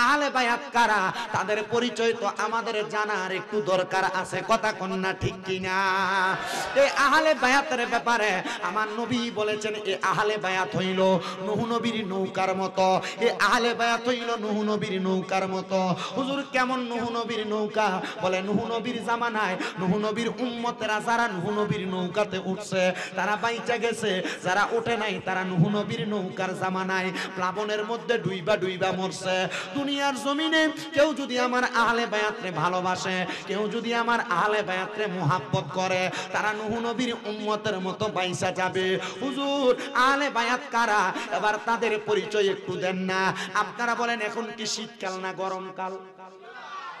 আহলে বায়াত কারা তাদের পরিচয় তো আমাদের জানার একটু দরকার আছে, কথা কোন না ঠিক কিনা? এই আহলে বায়াতের ব্যাপারে আমার নবী বলেছেন এই আহলে বায়াত হইল নূহ নবীর নৌকার মতো। এই আহলে বায়াত হইল নূহ নবীর নৌকার মতো। হুজুর কেমন নূহ নবীর নৌকা? বলে নূহ নবীর জামানায় নূহ নবীর উম্মতেরা যারা নূহ নবীর নৌকাতে উঠছে তারা বাইচা গেছে, যারা ওঠে নাই তারা নূহ নবীর নৌকার জামানায় প্লাবনের মধ্যে ডুইবা ডুইবা মরছে। দুনিয়ার জমিনে কেউ যদি আমার আহলে বায়াতরে ভালোবাসে, কেউ যদি আমার আহলে বায়াতরে মুহাব্বত করে, তারা নূহ নবীর উম্মতের মতো বাইসা যাবে। হুজুর আহলে বায়াত কারা? এবার তাদের পরিচয় একটু দেন না। আপনারা বলেন এখন কি শীতকাল না গরমকাল?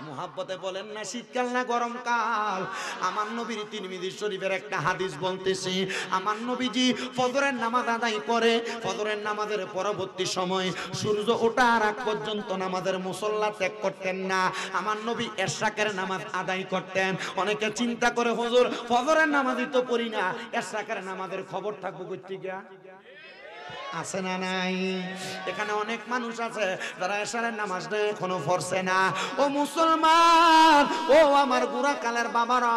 মুহাব্বতে বলেন না শীতকাল না গরমকাল? আমার নবীর তিরমিজি শরীফের একটা হাদিস বলতেছি। আমার নবীজি ফজরের নামাজ আদায় করে, ফজরের নামাজের পরবর্তী সময় সূর্য ওঠার আগ পর্যন্ত নামাজের মুসল্লা ত্যাগ করতেন না। আমার নবী এশরাকের নামাজ আদায় করতেন। অনেকে চিন্তা করে হুজুর ফজরের নামাজই তো পড়ি না, এশরাকের নামাজের খবর থাকবো কইতে গিয়া? আছে না নাই? এখানে অনেক মানুষ আছে যারা এশারের নামাজটা এখনো পড়ছে না। ও মুসলমান, ও আমার বুড়াকালের বাবারা,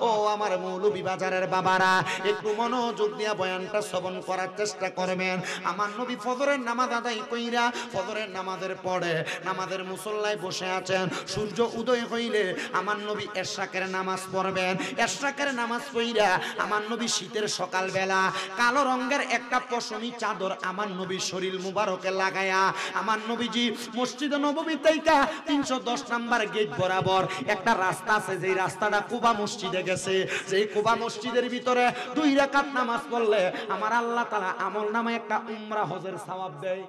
ও আমার মৌলভীবাজারের বাবারা, একটু মনোযোগ দিয়ে বয়ানটা শ্রবণ করার চেষ্টা করবেন। আমার নবী ফজরের নামাজ আদায় কইরা ফজরের নামাজের পরে নামাজের মুসল্লায় বসে আছেন। সূর্য উদয় হইলে আমার নবী এশরাকের নামাজ পড়বেন। এশরাকের নামাজ পড়িয়া আমার নবী শীতের সকালবেলা কালো রঙের একটা পশমি চাদর আমার নবীর শরীর মুবারকে লাগায়া আমার নবীজি মসজিদে নববী থেকে 310 নাম্বার গেট বরাবর একটা রাস্তা আছে, যেই রাস্তাটা কুবা মসজিদে গেছে। যেই কুবা মসজিদের ভিতরে 2 রাকাত নামাজ পড়লে আমার আল্লাহ তাআলা আমল নামে একটা উমরা হজের সওয়াব দেয়।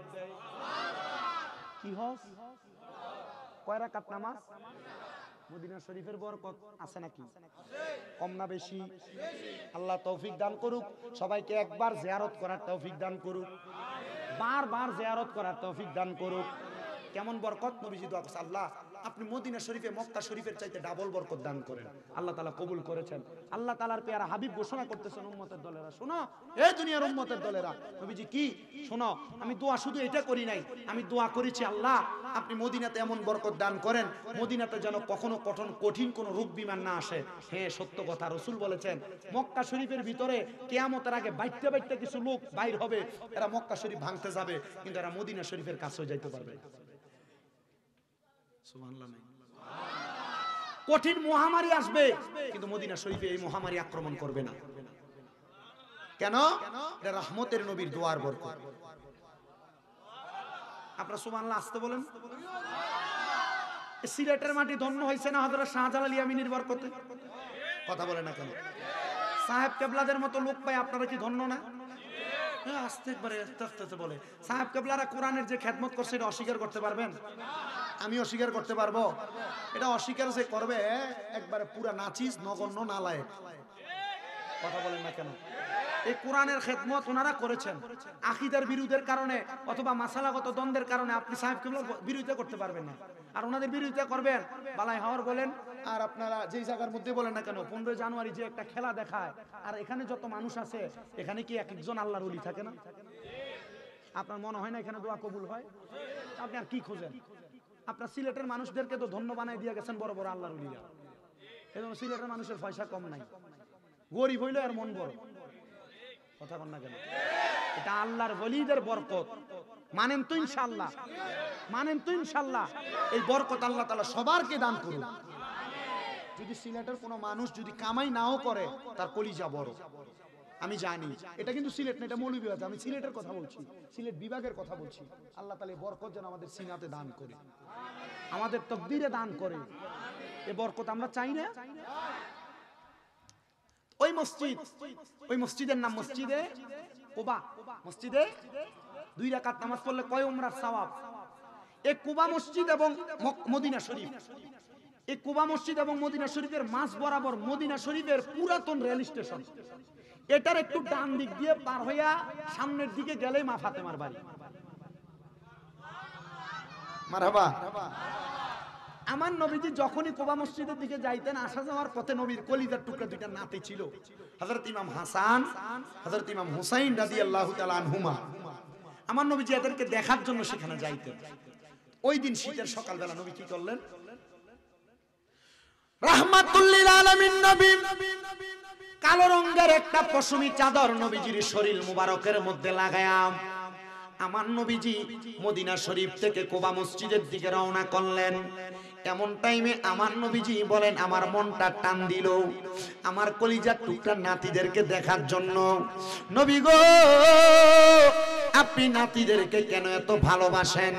কি হজ? কয় রাকাত নামাজ? মদিনা শরীফের বরকত আছে নাকি? কম না বেশি? আল্লাহ তৌফিক দান করুক সবাইকে, একবার জিয়ারত করার তৌফিক দান করুক, বারবার জিয়ারত করার তৌফিক দান করুক। কেমন বরকত? নবীজি দোয়া করছে, আল্লাহ আপনি মদিনা শরীফে মক্কা শরীফের চাইতে ডাবল বরকত দান করেন। আল্লাহ তাআলা কবুল করেছেন। আল্লাহ তাআলার পেয়ারা হাবিব ঘোষণা করতেছেন উম্মতের দলেরা, শোনো এই দুনিয়ার উম্মতের দলেরা, নবীজি কি শোনো, আমি দোয়া শুধু এটা করি নাই, আমি দোয়া করেছি আল্লাহ আপনি মদিনাতে এমন বরকত দান করেন, মদিনাতে যেন কখনো কঠিন কোনো রোগ বিমান না আসে। হ্যাঁ সত্য কথা, রাসূল বলেছেন মক্কা শরীফের ভিতরে কিয়ামতের আগে বাইতে বাইতে কিছু লোক বাইর হবে, এরা মক্কা শরীফ ভাঙতে যাবে কিন্তু এরা মদিনা শরীফের কাছেও যাইতে পারবে। সুবহানাল্লাহ। কঠিন মহামারী আসবে কিন্তু মদিনা শরীফে এই মহামারী আক্রমণ করবে না। কেন? এটা রহমতের নবীর দোয়ার বরকত। আপনারা সুবহানাল্লাহ আসতে বলেন। সিলেটের মাটি ধন্য হয়েছে না হযরত শাহজালাল ইয়ামিনীর বরকতে? কথা বলে না কেন? সাহেব কেবলাদের মতো লোক পাই আপনারা কি ধন্য না? হ্যাঁ আস্তে একবারে আস্তে আস্তে বলে। সাহেব কেবলারা কোরআনের যে খেদমত করছে এটা অস্বীকার করতে পারবেন? আমি অস্বীকার করতে পারবো? এটা অস্বীকার যে করবে একবারে পুরা নাচিস নগণ্য নালায়েক। কথা বলেন না কেন? এই কোরআনের খেদমত ওনারা করেছেন। আকীদার বিরোধের কারণে অথবা মাসালাগত দ্বন্দ্বের কারণে আপনি সাহেব কেবলার বিরোধিতা করতে পারবেন না। আর ওনাদের বিরোধিতা করবেন বালাই হাওয়ার বলেন আর আপনারা যেই জায়গার মধ্যে বলেন না কেন 15 জানুয়ারি যে একটা খেলা দেখায়, আর এখানে যত মানুষ আছে এখানে কি এক একজন আল্লাহর ওলি থাকে না? আপনার মনে হয় না এখানে দোয়া কবুল হয়? আপনি আর কি খোঁজেন? আপনার সিলেটের মানুষদেরকে তো ধন্য বানাই দিয়ে গেছেন বড় বড় আল্লাহর ওলিরা। এজন্য সিলেটের মানুষের পয়সা কম নাই, গরিব হইলে আর মন বড়। কথা বল না কেন? এটা আল্লাহর ওলিদের বরকত। মানেন তো ইনশাআল্লাহ? মানেন তো ইনশাআল্লাহ? এই বরকত আল্লাহ তাআলা সবারকে দান করুন। যদি সিলেটের কোনো মানুষ যদি কামাই নাও করে তার কলিজা বড়, আমি জানি। এটা কিন্তু সিলেট না, এটা মৌলভীবাজার। আমি সিলেটের কথা বলছি, সিলেট বিভাগের কথা বলছি। আল্লাহ তাআলা এই বরকত যেন আমাদের সিনাতে দান করে, আমাদের তকদিরে দান করে। এই বরকত আমরা চাই না? ওই মসজিদ, ওই মসজিদের নাম মসজিদে কুবা। মসজিদে 2 রাকাত নামাজ পড়লে কয় উমরার সওয়াব। এই কুবা মসজিদ এবং মদিনা শরীফ, এই কুবা মসজিদ এবং মদিনা শরীফের মাঝ বরাবর মদিনা শরীফের পুরাতন রেল স্টেশন। এটার একটু ডান দিক দিয়ে পার হইয়া সামনের দিকে গেলেই মা ফাতেমার বাড়ি। মারহাবা। আমার নবীজি যখনই কুবা মসজিদের দিকে যাইতেন আসা যাওয়ার পথে নবীর কলিজার টুকরা 2টা নাতি ছিল, হযরত ইমাম হাসান, হযরত ইমাম হুসাইন রাদিয়াল্লাহু তাআলা আনহুমা। আমার নবীজি এদেরকে দেখার জন্য সেখানে যাইতেন। ওই দিন শীতের সকালবেলা নবী কি করলেন? রাহমাতুল লিল আলামিন নবী কালো রঙের একটা পশমি চাদর নবীজির শরীর মুবারকের মধ্যে লাগায়া আমার নবীজি মদিনা শরীফ থেকে কুবা মসজিদের দিকে রওনা করলেন। এমন টাইমে আমার নবীজি বলেন, আমার মনটা টান দিল আমার কলিজার টুকরা নাতিদেরকে দেখার জন্য। নবী গো, আপনি নাতিদেরকে কেন এত ভালোবাসেন?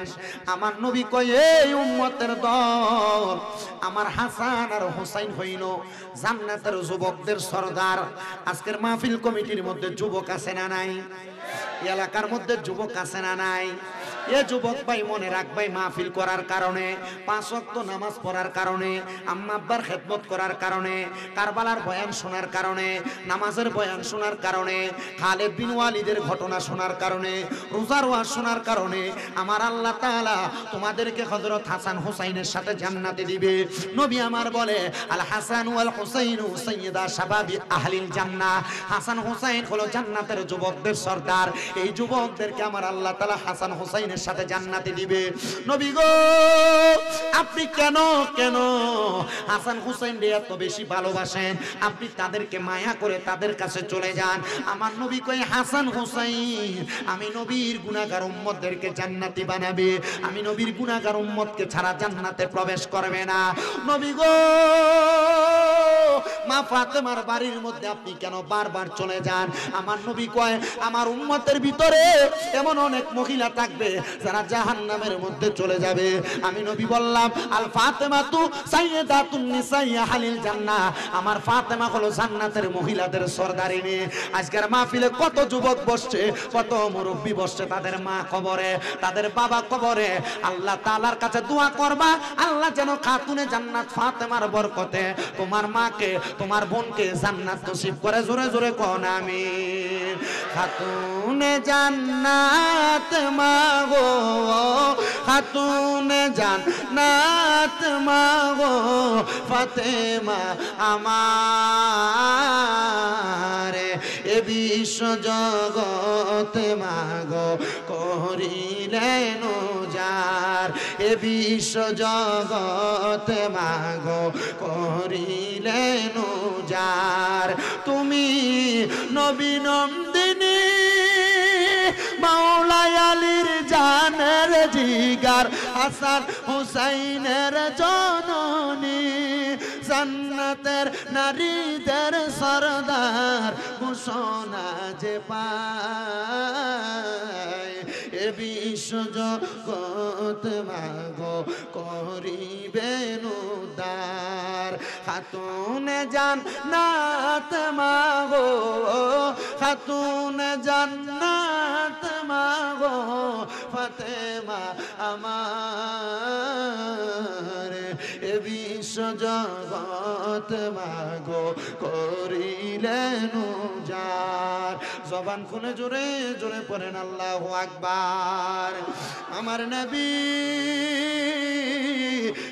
আমার নবী কয়, এই উম্মতের দল, আমার হাসান আর হুসাইন হইল জান্নাতের যুবকদের সরদার। আজকের মাহফিল কমিটির মধ্যে যুবক আছে না নাই? এলাকার মধ্যে যুবক আছে না নাই? এ যুবক ভাই মনে রাখবাই, মাহফিল করার কারণে, 5 ওয়াক্ত নামাজ পড়ার কারণে, আম্মা আব্বার খেদমত করার কারণে, কারবালার বয়ান শোনার কারণে, নামাজের বয়ান শোনার কারণে, খালেদ বিন ওয়ালিদের ঘটনা শোনার কারণে, রোজার ওয়াজ শোনার কারণে আমার আল্লাহ তাআলা তোমাদেরকে হযরত হাসান হুসাইনের সাথে জান্নাতে দিবে। নবী আমার বলে, আল হাসান ওয়াল হুসাইনু সাইয়্যিদা শাবাবি আহলিল জান্নাহ। হাসান হুসাইন হলো জান্নাতের যুবকদের সরদার। এই যুবকদেরকে আমার আল্লাহ তাআলা হাসান হুসাইনের সাথে জান্নাতে দিবে। নবী গো, আপনি কেন কেন হাসান হুসাইন রে এত বেশি ভালোবাসেন? আপনি তাদেরকে মায়া করে তাদের কাছে চলে যান। আমার নবী কই, হাসান হুসাইন আমি নবীর গুনাহগার উম্মতদেরকে জান্নাতি বানাবে, আমি নবীর গুনাহগার উম্মতকে ছাড়া জান্নাতে প্রবেশ করবে না। নবী গো, মা ফাতেমার বাড়ির মধ্যে আপনি কেন বারবার চলে যান? আমার নবী কয়, আমার উম্মতের ভিতরে এমন অনেক মহিলা থাকবে যারা জাহান্নামের মধ্যে চলে যাবে। আমি নবী বললাম, আল ফাতেমাতু সাইয়্যিদাতুন নিসাই আহলিল জান্নাহ। আমার ফাতেমা হলো জান্নাতের মহিলাদের সরদারিনী। আজকের মাহফিলে কত যুবক বসছে, কত মুরব্বি বসছে, তাদের মা কবরে, তাদের বাবা কবরে। আল্লাহ তাআলার কাছে দোয়া করবা, আল্লাহ যেন খাতুনে জান্নাত ফাতেমার বরকতে তোমার মাকে, তোমার বোনকে জান্নাত নসিব করে। জোরে জোরে কোন আমিন। খাতুনে জান্নাত মাগো, খাতুনে জান্নাত মাগো, ফাতেমা আমার এ বিশ্ব জগৎ মাগো করিলেন উজাড়, এ বিশ্ব জগৎ মাগো করিলেন উজাড়। তুমি নবী নন্দিনী, মাওলাই আলীর জানের জিগার, হাসান হুসাইনের জননী, জান্নাতের নারীদের সরদার ঘোষণা যে পায়, এ বিশ্ব জগৎ মাগো করিবেন উদ্ধার। খাতুনে জান্নাত মাগো, খাতুনে জান্নাত মাগো, ফাতেমা আমার এ বিশ্ব জগৎ মাগো করিলেন উজাড়। জবান খুলে জোরে জোরে পড়েন আল্লাহু আকবার। আমার নবী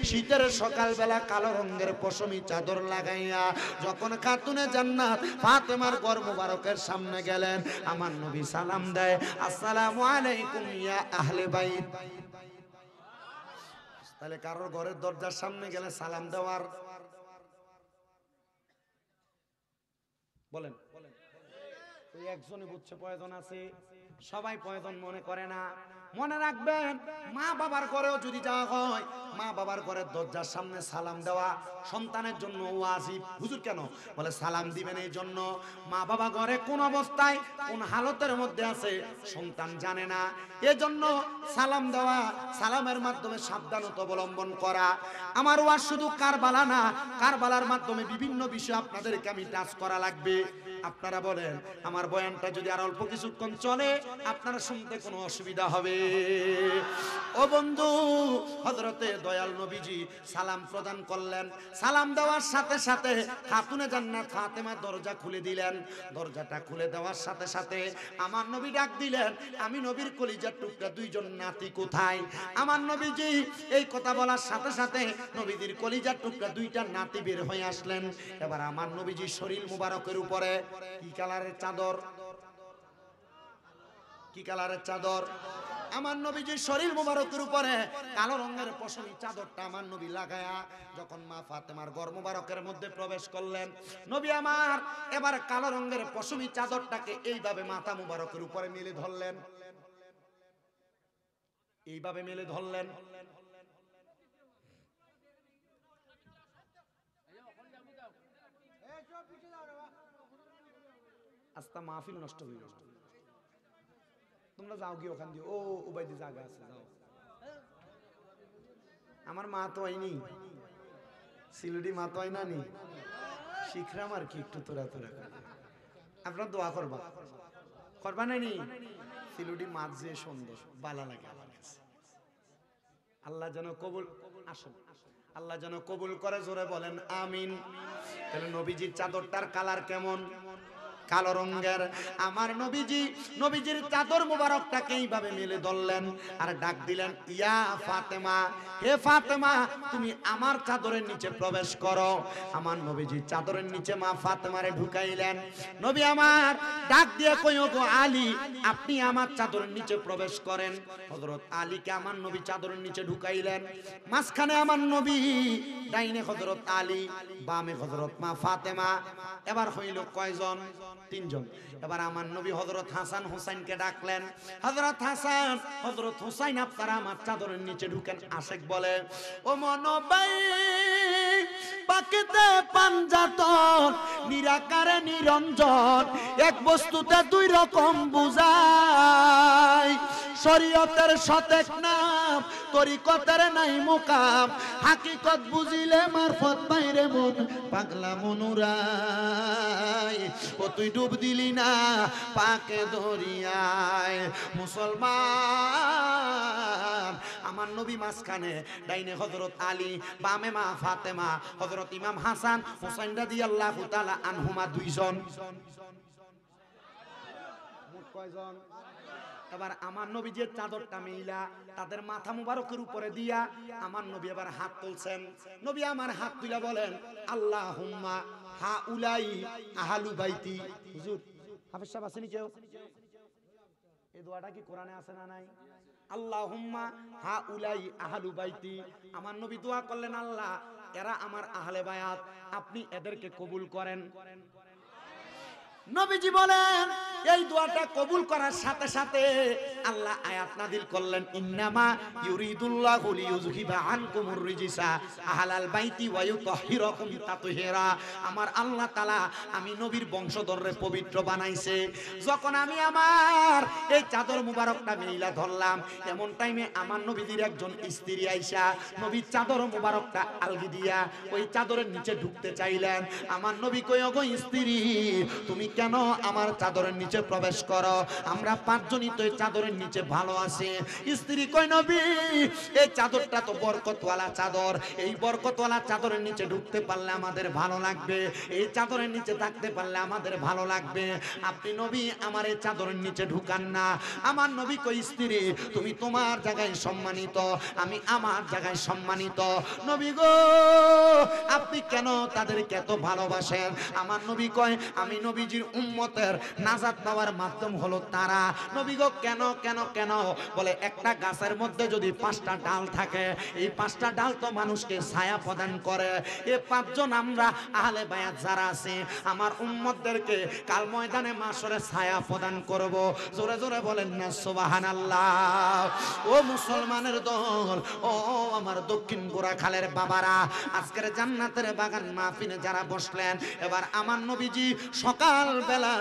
শীতের সকালবেলা কালো রঙের পশমি চাদর লাগাইয়া যখন খাতুনে জান্নাত ফাতেমার ঘর মুবারকের সামনে গেলেন, আমার নবী সালাম দেয়, আসসালামু আলাইকুম ইয়া আহলে বাইত। তাহলে কারোর ঘরের দরজার সামনে গেলে সালাম দেওয়ার, বলেন ওই একজনই বুঝছে প্রয়োজন আছে, সবাই প্রয়োজন মনে করে না। মনে রাখবেন, মা বাবার ঘরেও যদি যাওয়া হয়, মা বাবার ঘরের দরজার সামনে সালাম দেওয়া সন্তানের জন্য ওয়াজিব। হুজুর কেন? বলে সালাম দিবেন এই জন্য, মা বাবা ঘরে কোন অবস্থায় কোন হালতের মধ্যে আছে সন্তান জানে না, এজন্য সালাম দেওয়া, সালামের মাধ্যমে সাবধানতা অবলম্বন করা। আমার ওয়াজ শুধু কারবালা না, কারবালার মাধ্যমে বিভিন্ন বিষয় আপনাদেরকে আমি টাচ করা লাগবে। আপনারা বলেন, আমার বয়ানটা যদি আর অল্প কিছুক্ষণ চলে আপনারা শুনতে কোনো অসুবিধা হবে? ও বন্ধু, হযরতে দয়াল নবীজি সালাম প্রদান করলেন। সালাম দেওয়ার সাথে সাথে খাতুনে জান্নাত ফাতেমা দরজা খুলে দিলেন। দরজাটা খুলে দেওয়ার সাথে সাথে আমার নবী ডাক দিলেন, আমি নবীর কলিজার টুকরা দুইজন নাতি কোথায়? আমার নবীজি এই কথা বলার সাথে সাথে নবীজির কলিজার টুকরা দুইটা নাতি বের হয়ে আসলেন। এবার আমার নবীজি শরীর মুবারকের উপরে কি কালারের চাদর? কি কালারের চাদর? আমার নবীজির শরীর মুবারকের উপরে কালো রঙের পশমি চাদরটা আমার নবী লাগায়া যখন মা ফাতেমার ঘর মুবারকের মধ্যে প্রবেশ করলেন, নবী আমার এবার কালো রঙের পশমি চাদরটাকে এইভাবে মাথা মুবারকের উপরে মেলে ধরলেন, এইভাবে মেলে ধরলেন। আস্তা মাহফিল নষ্ট হয়ে গেল, তোমরা যাও কি ওখান দিয়ে, ও উবাইদি জায়গা আছে যাও। আমার মা তো আইনি, সিলুডি মা তো আই না নি, শিখরাম আর কি একটু তোরা তোরা করে। আপনার দোয়া করবা, করবা না নি? সিলুডি মাছ যে সুন্দর বালা লাগে আমার কাছে। আল্লাহ যেন কবুল, আসুন আল্লাহ যেন কবুল করে, জোরে বলেন আমিন। তাহলে নবীজির চাদরটার কালার কেমন? কালো রঙের। আমার নবীজির চাদর মুবারকটাকে এইভাবে মেলে ধরলেন আর ডাক দিলেন, ইয়া ফাতেমা, হে ফাতেমা তুমি আমার চাদরের নিচে প্রবেশ করো। আমার নবীজির চাদরের নিচে মা ফাতেমারে ঢুকাইলেন। নবী আমার ডাক দিয়ে কইও গো আলী, আপনি আমার চাদরের নিচে প্রবেশ করেন। হযরত আলীকে আমার নবী চাদরের নিচে ঢুকাইলেন। মাঝখানে আমার নবী, ডাইনে হযরত আলী, বামে হযরত মা ফাতেমা। এবার হইল কয়জন? তিনজন। এবার আমার নবী হযরত হাসান হুসাইনকে ডাকলেন, হযরত হাসান, হযরত হুসাইন আপনারা আমার চাদরের নিচে ঢুকেন। আশেক বলে, ও মনবাই পাকেতে পাঞ্জাতন নিরাকারে নিরঞ্জন, এক বস্তুতে দুই রকম বুঝায়। শরীয়তের সতেক নাম, তরিকতের নাই মুকাম, হাকিকত বুঝিলে মারফত বাইরে মন পাগলা মনুরাই। ও তুই ডুব দিলি না পাকে দরিয়ায়। মুসলমান, আমার নবী মাঝখানে, ডাইনে হযরত আলী, বামে মা ফাতেমা, হযরত ইমাম হাসান হুসাইন রাদিয়াল্লাহু তাআলা আনহুমা দুইজন। মোট কয়জন? এবার আমার নবী যে চাদরটা মেইলা তাদের মাথা মুবারকের উপরে দিয়া আমার নবী এবার হাত তুলছেন। নবী আমার হাত তুলে বলেন, আল্লাহুম্মা হাউলাই আহলু বাইতি। হুজুর হাফেজ সাহেব আসেনি কেউ? এই দোয়াটা কি কোরআনে আছে না নাই? আল্লাহুম্মা হাউলাই আহলু বাইতি। আমার নবী দোয়া করলেন, আল্লাহ এরা আমার আহলে বায়াত, আপনি এদেরকে কবুল করেন। নবীজি বলেন, এই দোয়াটা কবুল করার সাথে সাথে আল্লাহ আয়াত নাযিল করলেন, ইন্নামা ইউরিদুল্লাহু লিইউযহিবা আনকুমুর রিজিসা আহলাল বাইতি ওয়া ইউতাহহিরাকুম তাতহীরা। আমার আল্লাহ তাআলা আমি নবীর বংশধররে পবিত্র বানাইছে। যখন আমি আমার এই চাদর মুবারকটা মেইলা ধরলাম, এমন টাইমে আমার নবীজির একজন স্ত্রী আইসা নবীর চাদর মুবারকটা আলগি দিয়া ওই চাদরের নিচে ঢুকতে চাইলেন। আমার নবী কই, ওগো স্ত্রী, তুমি কেন আমার চাদরের নিচে প্রবেশ করো? আমরা পাঁচজনই তো এই চাদরের নিচে ভালো আছি। স্ত্রী কই, নবী এই চাদরটা তো বরকতওয়ালা চাদর, এই বরকতওয়ালা চাদরের নিচে ঢুকতে পারলে আমাদের ভালো লাগবে, এই চাদরের নিচে থাকতে পারলে আমাদের ভালো লাগবে। আপনি নবী আমার এই চাদরের নিচে ঢুকান না। আমার নবী কই, স্ত্রী তুমি তোমার জায়গায় সম্মানিত, আমি আমার জায়গায় সম্মানিত। নবী গো আপনি কেন তাদেরকে এত ভালোবাসেন? আমার নবী কয়, আমি নবীজির উম্মতের নাজাত পাওয়ার মাধ্যম হলো তারা। নবী গো কেন কেন কেন? বলে একটা গাছের মধ্যে যদি 5টা ডাল থাকে, এই 5টা ডাল তো মানুষকে ছায়া প্রদান করে। এই 5 জন আমরা আহলে বায়াত যারা আছে আমার উম্মতদেরকে কাল ময়দানে মাশরে ছায়া প্রদান করব। জোরে জোরে বলেন না সুবহানাল্লাহ। ও মুসলমানের দল, ও আমার দক্ষিণ গোরাখালের বাবারা, আজকের জান্নাতের বাগান মাহফিলে যারা বসলেন, এবার আমার নবীজি সকাল বেলা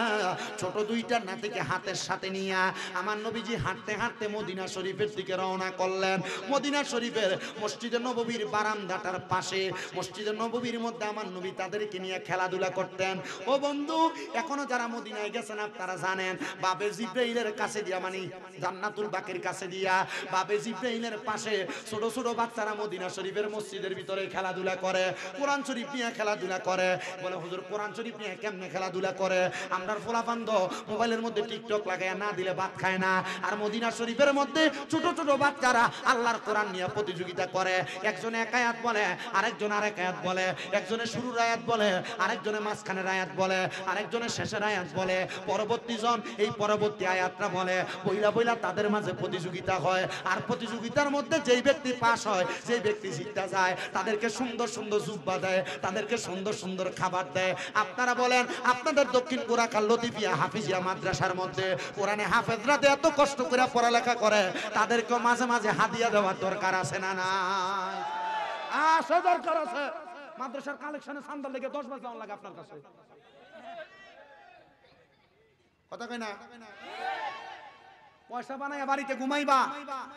ছোট 2টা নাতিকে হাতের সাথে নিয়ে আমার নবীজি হাঁটতে হাঁটতে মদিনা শরীফের দিকে রওনা করলেন। মদিনা শরীফের মসজিদে নববীর বারান্দাটার পাশে, মসজিদে নববীর মধ্যে আমার নবী তাদেরকে নিয়ে খেলাধুলা করতেন। ও বন্ধু, এখনো যারা মদিনায় গেছেন আপনারা জানেন, বাবে জিব্রাইলের কাছে দিয়া, মানে জান্নাতুল বাকির কাছে দিয়া, বাবে জিব্রাইলের পাশে ছোট ছোট বাচ্চারা মদিনা শরীফের মসজিদের ভিতরে খেলাধুলা করে, কোরআন শরীফ নিয়ে খেলাধুলা করে। বলে হুজুর কোরআন শরীফ নিয়ে কেমনে খেলাধুলা করে? করে আমরার ফোলাফান্দ মোবাইলের মধ্যে টিকটক লাগায় না দিলে ভাত খায় না। আর মদিনা শরীফের মধ্যে ছোট ছোট বাচ্চারা আল্লাহর কোরআন নিয়ে প্রতিযোগিতা করে, একজনে এক আয়াত বলে, আরেকজন আরেক আয়াত বলে, একজনে শুরুর আয়াত বলে, আরেকজনে মাঝখানের আয়াত বলে, আরেকজনে শেষের আয়াত বলে, পরবর্তী জন এই পরবর্তী আয়াতটা বলে, বইলা বইলা তাদের মাঝে প্রতিযোগিতা হয়। আর প্রতিযোগিতার মধ্যে যেই ব্যক্তি পাস হয়, যেই ব্যক্তি জিততে যায়, তাদেরকে সুন্দর সুন্দর জুব্বা দেয়, তাদেরকে সুন্দর সুন্দর খাবার দেয়। আপনারা বলেন, আপনাদের দক্ষিণ কোরাকাল লতিফিয়া হাফিজিয়া মাদ্রাসার মধ্যে কোরআনে হাফেজরা এত কষ্ট করে পড়ালেখা করে, তাদেরকে মাঝে মাঝে হাদিয়া দেওয়ার দরকার আছে না নাই? আসে, দরকার আছে। মাদ্রাসার কালেকশনে সান্দাল লেগে 10 মাস লাগে আপনার কাছে, কথা কয় না? পয়সা বানায় বাড়িতে ঘুমাইবা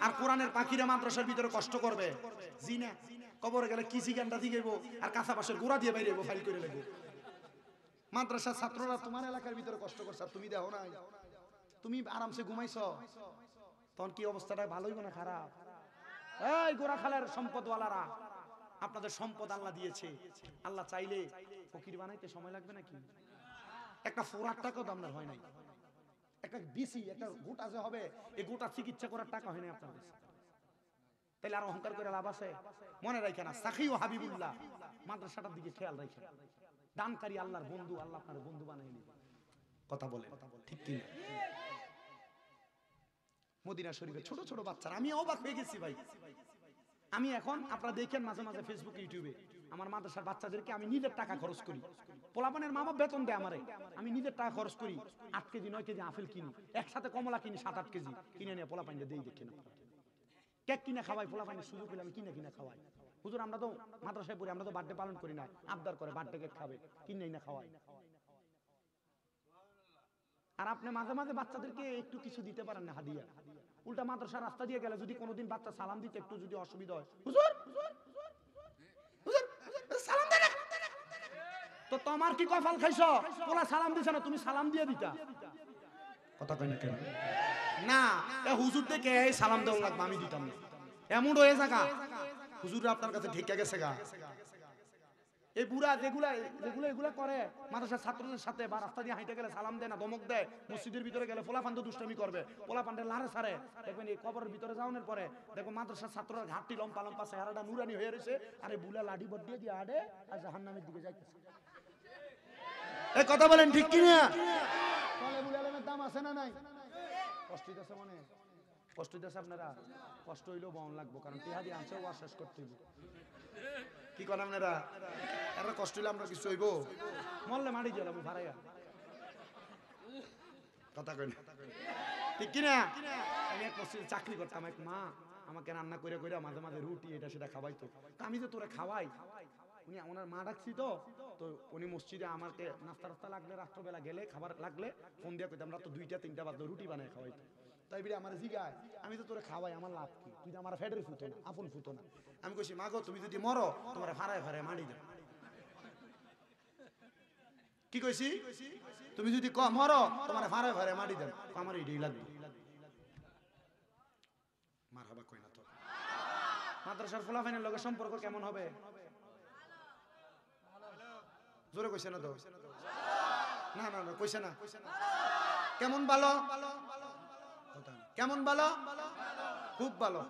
আর কোরআনের পাখিরা মাদ্রাসার ভিতরে কষ্ট করবে। জি না, কবরে গেলে কি জিগানটা দিগেব আর কাঁচা বাসের গোড়া দিয়ে বাইরে ফাইল করে লাগবে। মাদ্রাসার ছাত্ররা তোমার এলাকার ভিতরে কষ্ট করছে, তুমি দেখো নাই? তুমি আরামসে ঘুমাইছ, তখন কি অবস্থাটা ভালো হইব না খারাপ? এই গোড়া খালের সম্পদওয়ালারা, আপনাদের সম্পদ আল্লাহ দিয়েছে, আল্লাহ চাইলে ফকির বানাইতে সময় লাগবে নাকি? একটা ফোরার টাকাও দাম হয় নাই, একটা বিসি একটা গোটা যে হবে, এই গোটা চিকিৎসা করার টাকা হয় নাই আপনার কাছে, তাহলে আর অহংকার করে লাভ আছে? মনে রাখেন, সাখী ও হাবিবুল্লাহ মাদ্রাসাটার দিকে খেয়াল রাখেন। দানকারী আল্লাহর বন্ধু, আল্লাহ আপনার বন্ধু বানাই নিবে। কথা বলে ঠিক কি না? মদিনা শরীফে ছোট ছোট বাচ্চারা, আমি অবাক হয়ে গেছি ভাই। আমি এখন আপনারা দেখেন মাঝে মাঝে ফেসবুক ইউটিউবে আমার মাদ্রাসার বাচ্চাদেরকে আমি নিজের টাকা খরচ করি, পোলাপানের মা বাবা বেতন দেয় আমারে, আমি নিজের টাকা খরচ করি 8 কেজি 9 কেজি আপেল কিনি, একসাথে কমলা কিনি 7-8 কেজি কিনে নিয়ে পোলাপানকে দেই। দেখেন কেক কিনে খাওয়াই, পোলাপানের সুযোগ পেলে আমি কিনে খাওয়াই। হুজুর আমরা তো মাদ্রাসায় পড়ি, আমরা তো বার্থডে পালন করি না, আবদার করে বার্থডে কেক খাবে, কিনে না খাওয়াই। আর আপনি মাঝে মাঝে বাচ্চাদেরকে একটু কিছু দিতে পারেন না হাদিয়া। উল্টা মাদ্রাসা রাস্তা দিয়ে গেলে যদি কোনোদিন বাচ্চা সালাম দিতে একটু যদি অসুবিধা হয়, হুজুর সালাম দেন, তো তোমার কি কপাল খাইছো? পোলা সালাম দিছে না, তুমি সালাম দিয়ে দিতা। কথা কই না কেন? না, হুজুর থেকে এই সালাম দেওয়া লাগবে, আমি দিতাম না, এমন হয়ে জায়গা হুজুর আপনার কাছে ঠেকে গেছে গা। এই বুড়া যেগুলা এগুলা করে মাদ্রাসার ছাত্রদের সাথে বা রাস্তা দিয়ে হাঁটে গেলে সালাম দেয় না, ধমক দেয়, মসজিদের ভিতরে গেলে পোলাপান তো দুষ্টামি করবে, পোলাপানটা লারে সারে দেখবেন এই কবরের ভিতরে যাওয়ার পরে দেখো মাদ্রাসার ছাত্ররা ঘাটটি লম্পা লম্পা চেহারাটা নুরানি হয়ে রয়েছে, আরে বুলা লাঠি বট দিয়ে দিয়ে আড়ে আর জাহান্নামের দিকে যাইতেছে। এই কথা বলেন ঠিক কি না? বলে বুলা আলমের দাম আছে না নাই? কষ্ট হইতেছে, মনে কষ্ট হইতেছে আপনারা? কষ্ট হইলেও বহন লাগবো, কারণ টিহাদি আনছে ওয়া শেষ করতে হইব। কি করেন আপনারা? এরা কষ্ট হইলে আমরা কিছু হইব? মরলে মারি গেলাম ভাড়াইয়া, কথা কই না ঠিক কিনা? আমি এক মসজিদে চাকরি করতাম, এক মা আমাকে রান্না করে করে মাঝে মাঝে রুটি এটা সেটা খাওয়াইতো। আমি যে তোরা খাওয়াই, উনি ওনার মা ডাকছি তো উনি মসজিদে আমাকে নাস্তা রাস্তা লাগলে, রাত্রবেলা গেলে খাবার লাগলে ফোন দিয়ে কইতাম, রাত 2টা-3টা বাজে রুটি বানায় খাওয়াইতো। তাই বলে আমার জিগায়, আমি তো তোরা খাওয়াই, আমার লাভ কি? তুই তো আমার ফেডের ফুটো না, আপন ফুটো না। আমি কইছি, মা গো তুমি যদি মরো তোমার ফাড়ায় ফাড়ায় মারি দেব। কি কইছি? তুমি যদি মরো তোমার ফাড়ায় ফাড়ায় মারি দেব, আমার এইটাই লাগবে। মারহাবা কই না তো? মাদ্রাসার ফলাফাইনের লগে সম্পর্ক কেমন হবে? জোরে কইছে না তো? না না না কইছে না। কেমন ভালো? কেমন ভালো? খুব ভালো।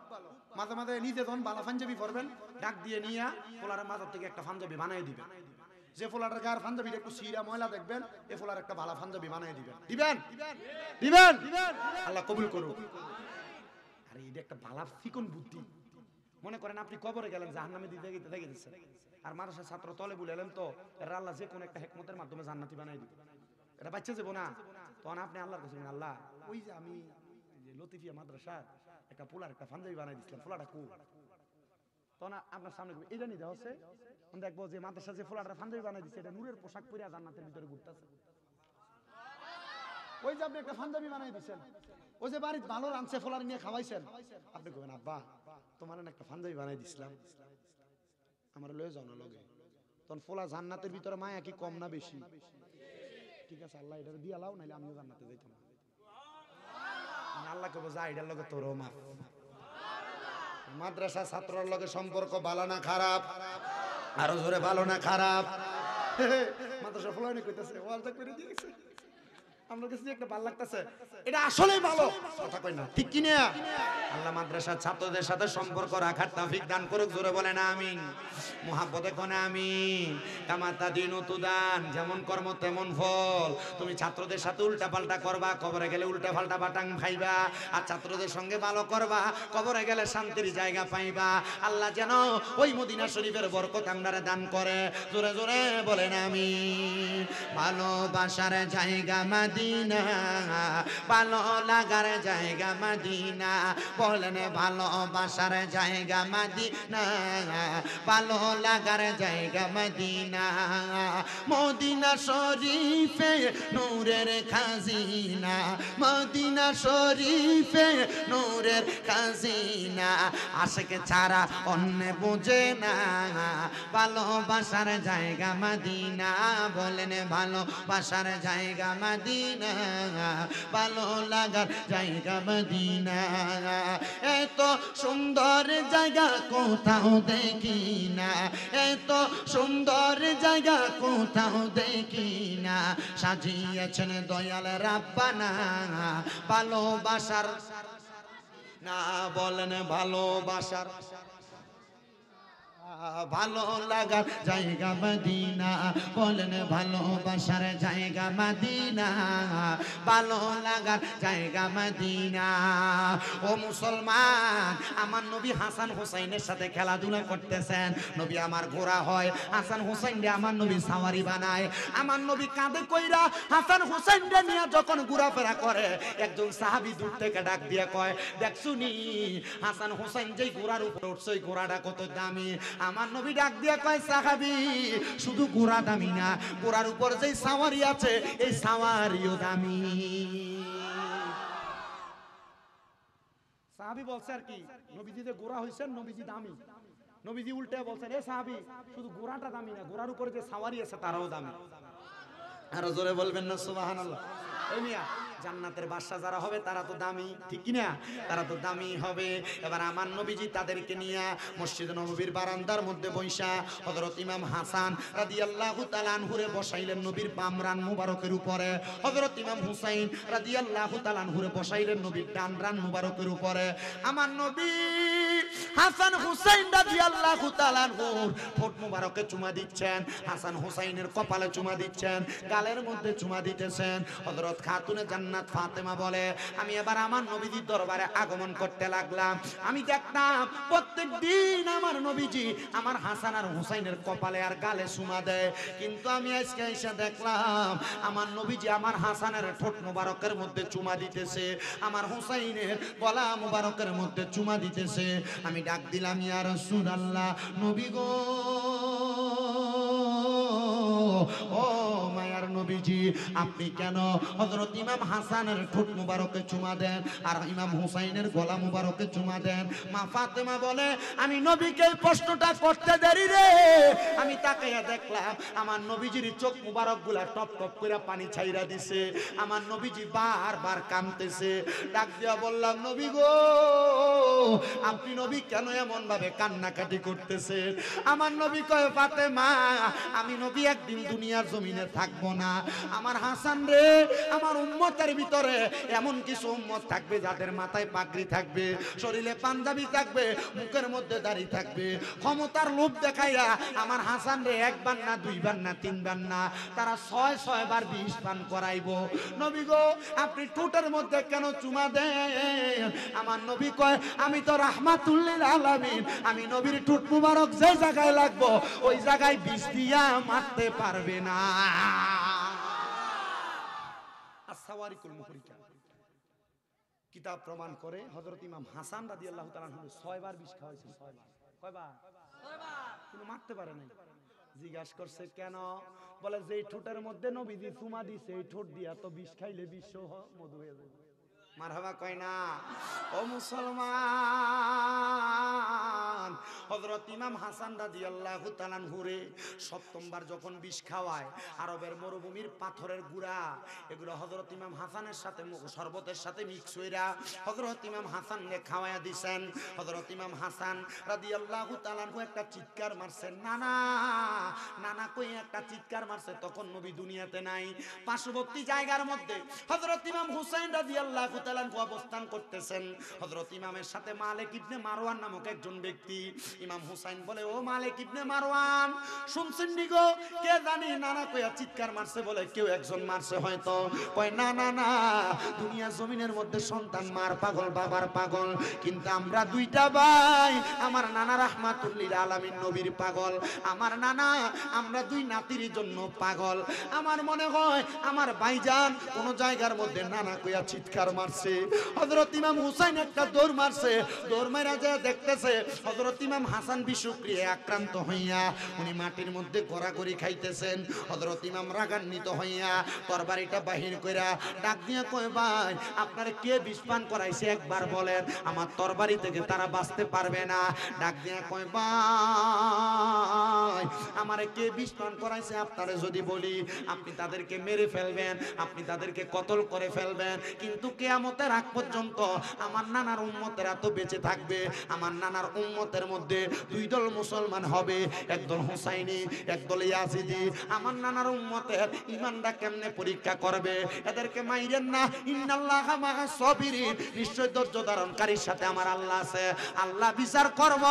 মাঝে মাঝে নিজে যখন ভালো পাঞ্জাবি পরবেন, ডাক দিয়ে নিয়ে পোলার মাথার থেকে একটা পাঞ্জাবি বানিয়ে দিবেন। যে পোলাটার গায়ের পাঞ্জাবিটা একটু সিরা ময়লা দেখবেন, এ পোলার একটা ভালো পাঞ্জাবি বানিয়ে দিবেন। দিবেন দিবেন, আল্লাহ কবুল করুক। আরে এটা একটা ভালো চিকন বুদ্ধি। মনে করেন আপনি কবরে গেলেন, জাহান্নামে দিতে দিচ্ছেন, আর মাদ্রাসার ছাত্র তলে বুলেলেন তো, এরা আল্লাহ যে কোনো একটা হিকমতের মাধ্যমে জান্নাতি বানিয়ে দিবে। এটা বাচ্চা যাবো না, তখন আপনি আল্লাহর কাছে বলেন, আল্লাহ ওই যে আমি লতিফিয়া মাদ্রাসার একটা পোলার একটা পাঞ্জাবি বানাই দিচ্ছিলাম, পোলাটা কো? তখন আপনার সামনে এটা নিতে হচ্ছে, দেখবো যে মাদ্রাসা যে পোলাটা পাঞ্জাবি বানাই দিচ্ছে, এটা নূরের পোশাক পরে জান্নাতের ভিতরে ঘুরতেছে। ওই যে আপনি একটা পাঞ্জাবি বানাই দিচ্ছেন, ওই যে বাড়িতে ভালো রাঁধছে ফোলার নিয়ে খাওয়াইছেন, আপনি কবেন, আব্বা তোমার একটা পাঞ্জাবি বানাই দিছিলাম, আমার লয়ে যাও না লগে। তখন ফোলা জান্নাতের ভিতরে মায়া কি কম না বেশি? ঠিক আছে আল্লাহ এটা দিয়ে লাও, নাইলে আমিও জান্নাতে যাইতাম না। আল্লাহ কব যা, এটার লগে তোরও মাফ। মাদ্রাসা ছাত্রর লগে সম্পর্ক ভালো না খারাপ? আরো জোরে ভালো না খারাপ? মাদ্রাসা ফলানি কইতাছে ওয়াজটা করে দিয়েছে আমরা কাছে একটা ভালো লাগতেছে এটা আসলেই ভালো কথা কই না ঠিক কি না আল্লাহ মাদ্রাসার ছাত্রদের সাথে সম্পর্ক রাখার তৌফিক দান করুক জোরে বলেন আমিন মুহাব্বতে কোন আমিন কামাতা দিনু তুদান যেমন কর্ম তেমন ফল তুমি ছাত্রদের সাথে উল্টাপাল্টা করবা কবরে গেলে উল্টাপাল্টা বাটাং খাইবা আর ছাত্রদের সঙ্গে ভালো করবা কবরে গেলে শান্তির জায়গা পাইবা আল্লাহ যেন ওই মদিনা শরীফের বরকত আমরারে দান করে জোরে জোরে বলেন আমিন ভালোবাসার জায়গা মদিনা ভালো লাগার জায়গা মদিনা বলেন ভালোবাসার জায়গা মদিনা ভালো লাগার জায়গা মদিনা মদিনা শরীফে নূরের খাজিনা মদিনা শরীফে নূরের খাজিনা আশিক ছাড়া অন্য বুঝে না ভালোবাসার জায়গা মদিনা বলেন ভালোবাসার জায়গা মদিনা ভালো লাগার জায়গা মদিনা এত সুন্দর জায়গা কোথাও দেখি না এত সুন্দর জায়গা কোথাও দেখি না সাজিয়েছেন দয়াল রাব্বানা ভালোবাসার না বলেন ভালোবাসার ভালো লাগার জায়গা মদিনা বলেন ভালোবাসার জায়গা মদিনা ভালো লাগার জায়গা মদিনা ও মুসলমান আমার নবী হাসান হুসাইনের সাথে খেলাধুলা করতেছেন নবী আমার ঘোড়া হয় হাসান হুসাইনকে আমার নবী সাওয়ারি বানায় আমার নবী কাঁধে কইরা হাসান হুসাইনকে নিয়ে যখন ঘোরাফেরা করে একজন সাহাবী দূর থেকে ডাক দিয়ে কয় দেখছুনি হাসান হুসাইন যেই ঘোড়ার উপরে উঠছে ওই ঘোড়াটা কত দামি আমার নবী ডাক দিয়ে কয় সাহাবী শুধু ঘোড়া দামি না ঘোড়ার উপর যেই সাওয়ারি আছে এই সাওয়ারিও দামি সাহাবী বলছে আর কি নবীজি যে ঘোড়া হইছেন নবীজি দামি নবীজি উল্টে বলছেন এ সাহাবী শুধু ঘোড়াটা দামি না ঘোড়ার উপরে যে সাওয়ারি আছে তারাও দামি আরো জোরে বলবেন না সুবহানাল্লাহ এই মিয়া জান্নাতের বাদশা যারা হবে তারা তো দামি ঠিক কি না তারা তো দামি হবে এবার আমার নবীজি তাদেরকে নিয়ে মসজিদ নববীর বারান্দার মধ্যে বৈশা হযরত ইমাম হাসান রাদিয়াল্লাহু তাআলা আনহুরে বসাইলেন নবীর বামরান মুবারকের উপরে হযরত ইমাম হুসাইন রাদিয়াল্লাহু তাআলা আনহুরে বসাইলেন নবীর ডান রান মুবারকের উপরে আমার নবী হাসান হুসাইন রাদিয়াল্লাহু তাআলা আনহুর ঠোঁট মুবারকে চুমা দিচ্ছেন হাসান হুসাইনের কপালে চুমা দিচ্ছেন গালের মধ্যে চুমা দিতেছেন হযরত খাতুনে জান্নাত ফাতেমা বলে আমি এবার আমার নবীজির দরবারে আগমন করতে লাগলাম আমি দেখতাম প্রত্যেকদিন আমার নবীজি আমার হাসান আর হুসাইনের কপালে আর গালে চুমা দেয় কিন্তু আমি আজকে এসে দেখলাম আমার নবীজি আমার হাসানের ঠোঁট মুবারকের মধ্যে চুমা দিতেছে আমার হুসাইনের গলা মুবারকের মধ্যে চুমা দিতেছে আমি ডাক দিলাম ইয়া রাসূলুল্লাহ নবী গো ও মায়ার নবীজি আপনি কেন হযরত ইমাম হাসানের ঠোঁট মুবারকে চুমা দেন আর ইমাম হুসাইনের গলা মুবারকে চুমা দেন মা ফাতেমা বলে আমি নবীকে প্রশ্নটা করতে দেরি রে আমি তাকাইয়া দেখলাম আমার নবীজির চোখ মুবারকগুলা টপ টপ করে পানি ছাইরা দিছে আমার নবীজি বারবার কাঁদতেছে ডাক দিয়া বললাম নবী গো আপনি নবী কেন এমন ভাবে কান্নাকাটি করতেছেন আমার নবী কয় ফাতেমা আমি নবী একদিন দুনিয়ার জমিনে থাকবো না আমার হাসান রে আমার উম্মতের ভিতরে এমন কিছু উম্মত থাকবে যাদের মাথায় পাগড়ি থাকবে শরীরে পাঞ্জাবি থাকবে মুখের মধ্যে দাড়ি থাকবে ক্ষমতার লোভ দেখাইয়া আমার হাসান রে একবার না দুইবার না তিনবার না তারা 6 বার বিষ পান করাইবো নবী গো আপনি ঠোঁটের মধ্যে কেন চুমা দেন আমার নবী কয় আমি তো রাহমাতুল লিল আলামিন আমি নবীর ঠোঁট মুবারক যে জায়গায় লাগবো ওই জায়গায় বিষ দিয়া মারতে পারবে না আসসাওয়ারিকুল মুহরিকা কিতাব প্রমাণ করে হযরত ইমাম হাসান রাদিয়াল্লাহু তাআলা 6 বার বিষ খাওয়াইছেন 6 বার কয়বার 6 বার কিন্তু মারতে পারে নাই জিজ্ঞাসা করছে কেন বলে যে ঠোঁটের মধ্যে নবীজি চুমা দিছে এই ঠোঁট দিয়া তো বিষ খাইলে বিষ মধু হয়ে যাবে মারহাবা কয় না। ও মুসলমান, হযরত ইমাম হাসান রাদিয়াল্লাহু তাআলা আনহুরে সপ্তমবার যখন বিষ খাওয়ায়, আরবের মরুভূমির পাথরের গুঁড়া এগুলো হযরত ইমাম হাসানের সাথে শরবতের সাথে মিক্স হইরা হযরত ইমাম হাসানকে খাওয়ায়া দিছেন। হযরত ইমাম হাসান রাদিয়াল্লাহু তাআলা আনহু একটা চিৎকার মারছেন, নানা নানা কই একটা চিৎকার মারছে। তখন নবী দুনিয়াতে নাই। পার্শ্ববর্তী জায়গার মধ্যে হযরত ইমাম হুসাইন রাদিয়াল্লাহু তাআলা আনহু অবস্থান করতেছেন। হযরত ইমামের সাথে মালিক ইবনে মারওয়ান নামক একজন ব্যক্তি। ইমাম হুসাইন বলে, ও মালিক ইবনে মারওয়ান, শুনছেন নি গো কে জানি নানা কইয়া চিৎকার মারছে, বলে কেউ একজন মারছে হয়তো। কয় না না না, দুনিয়া জমিনের মধ্যে সন্তান মার পাগল বাবার পাগল, কিন্তু আমরা দুইটা ভাই, আমার নানা রাহমাতুল লিল আলামিন নবীর পাগল, আমার নানা আমরা দুই নাতির জন্য পাগল। আমার মনে হয় আমার ভাইজান কোন জায়গার মধ্যে নানা কইয়া চিৎকার মারছে। হযরত ইমাম হুসাইন একটা দৌড় মারছে, দৌড় মারা যায় দেখতেছে হযরত ইমাম হাসান বিষক্রিয়ায় আক্রান্ত হইয়া উনি মাটির মধ্যে গড়াগড়ি খাইতেছেন। হযরত ইমাম রাগান্বিত হইয়া তরবারিটা বাহির কইরা ডাক দিয়ে কয়, ভাই আপনারা কে বিষ পান করাইছে একবার বলেন, আমার তরবারি থেকে তারা বাঁচতে পারবে না। ডাক দিয়ে কয়, ভাই আমারে কে বিষ পান করাইছে আপনারা যদি বলি, আপনি তাদেরকে মেরে ফেলবেন, আপনি তাদেরকে কতল করে ফেলবেন, কিন্তু কিয়ামতের আগ পর্যন্ত আমার নানার উম্মতেরা তো বেঁচে থাকবে। আমার নানার উম্মতের মধ্যে দুই দল মুসলমান হবে, একদল হুসাইনি একদল ইয়াজিদি। আমার নানার উম্মতের ঈমানটা কেমনে পরীক্ষা করবে? এদেরকে মাইরেন না, ইন্নাল্লাহা মাআস সাবিরিন, নিশ্চয় ধৈর্য ধারণকারীর সাথে আমার আল্লাহ আছে, আল্লাহ বিচার করব,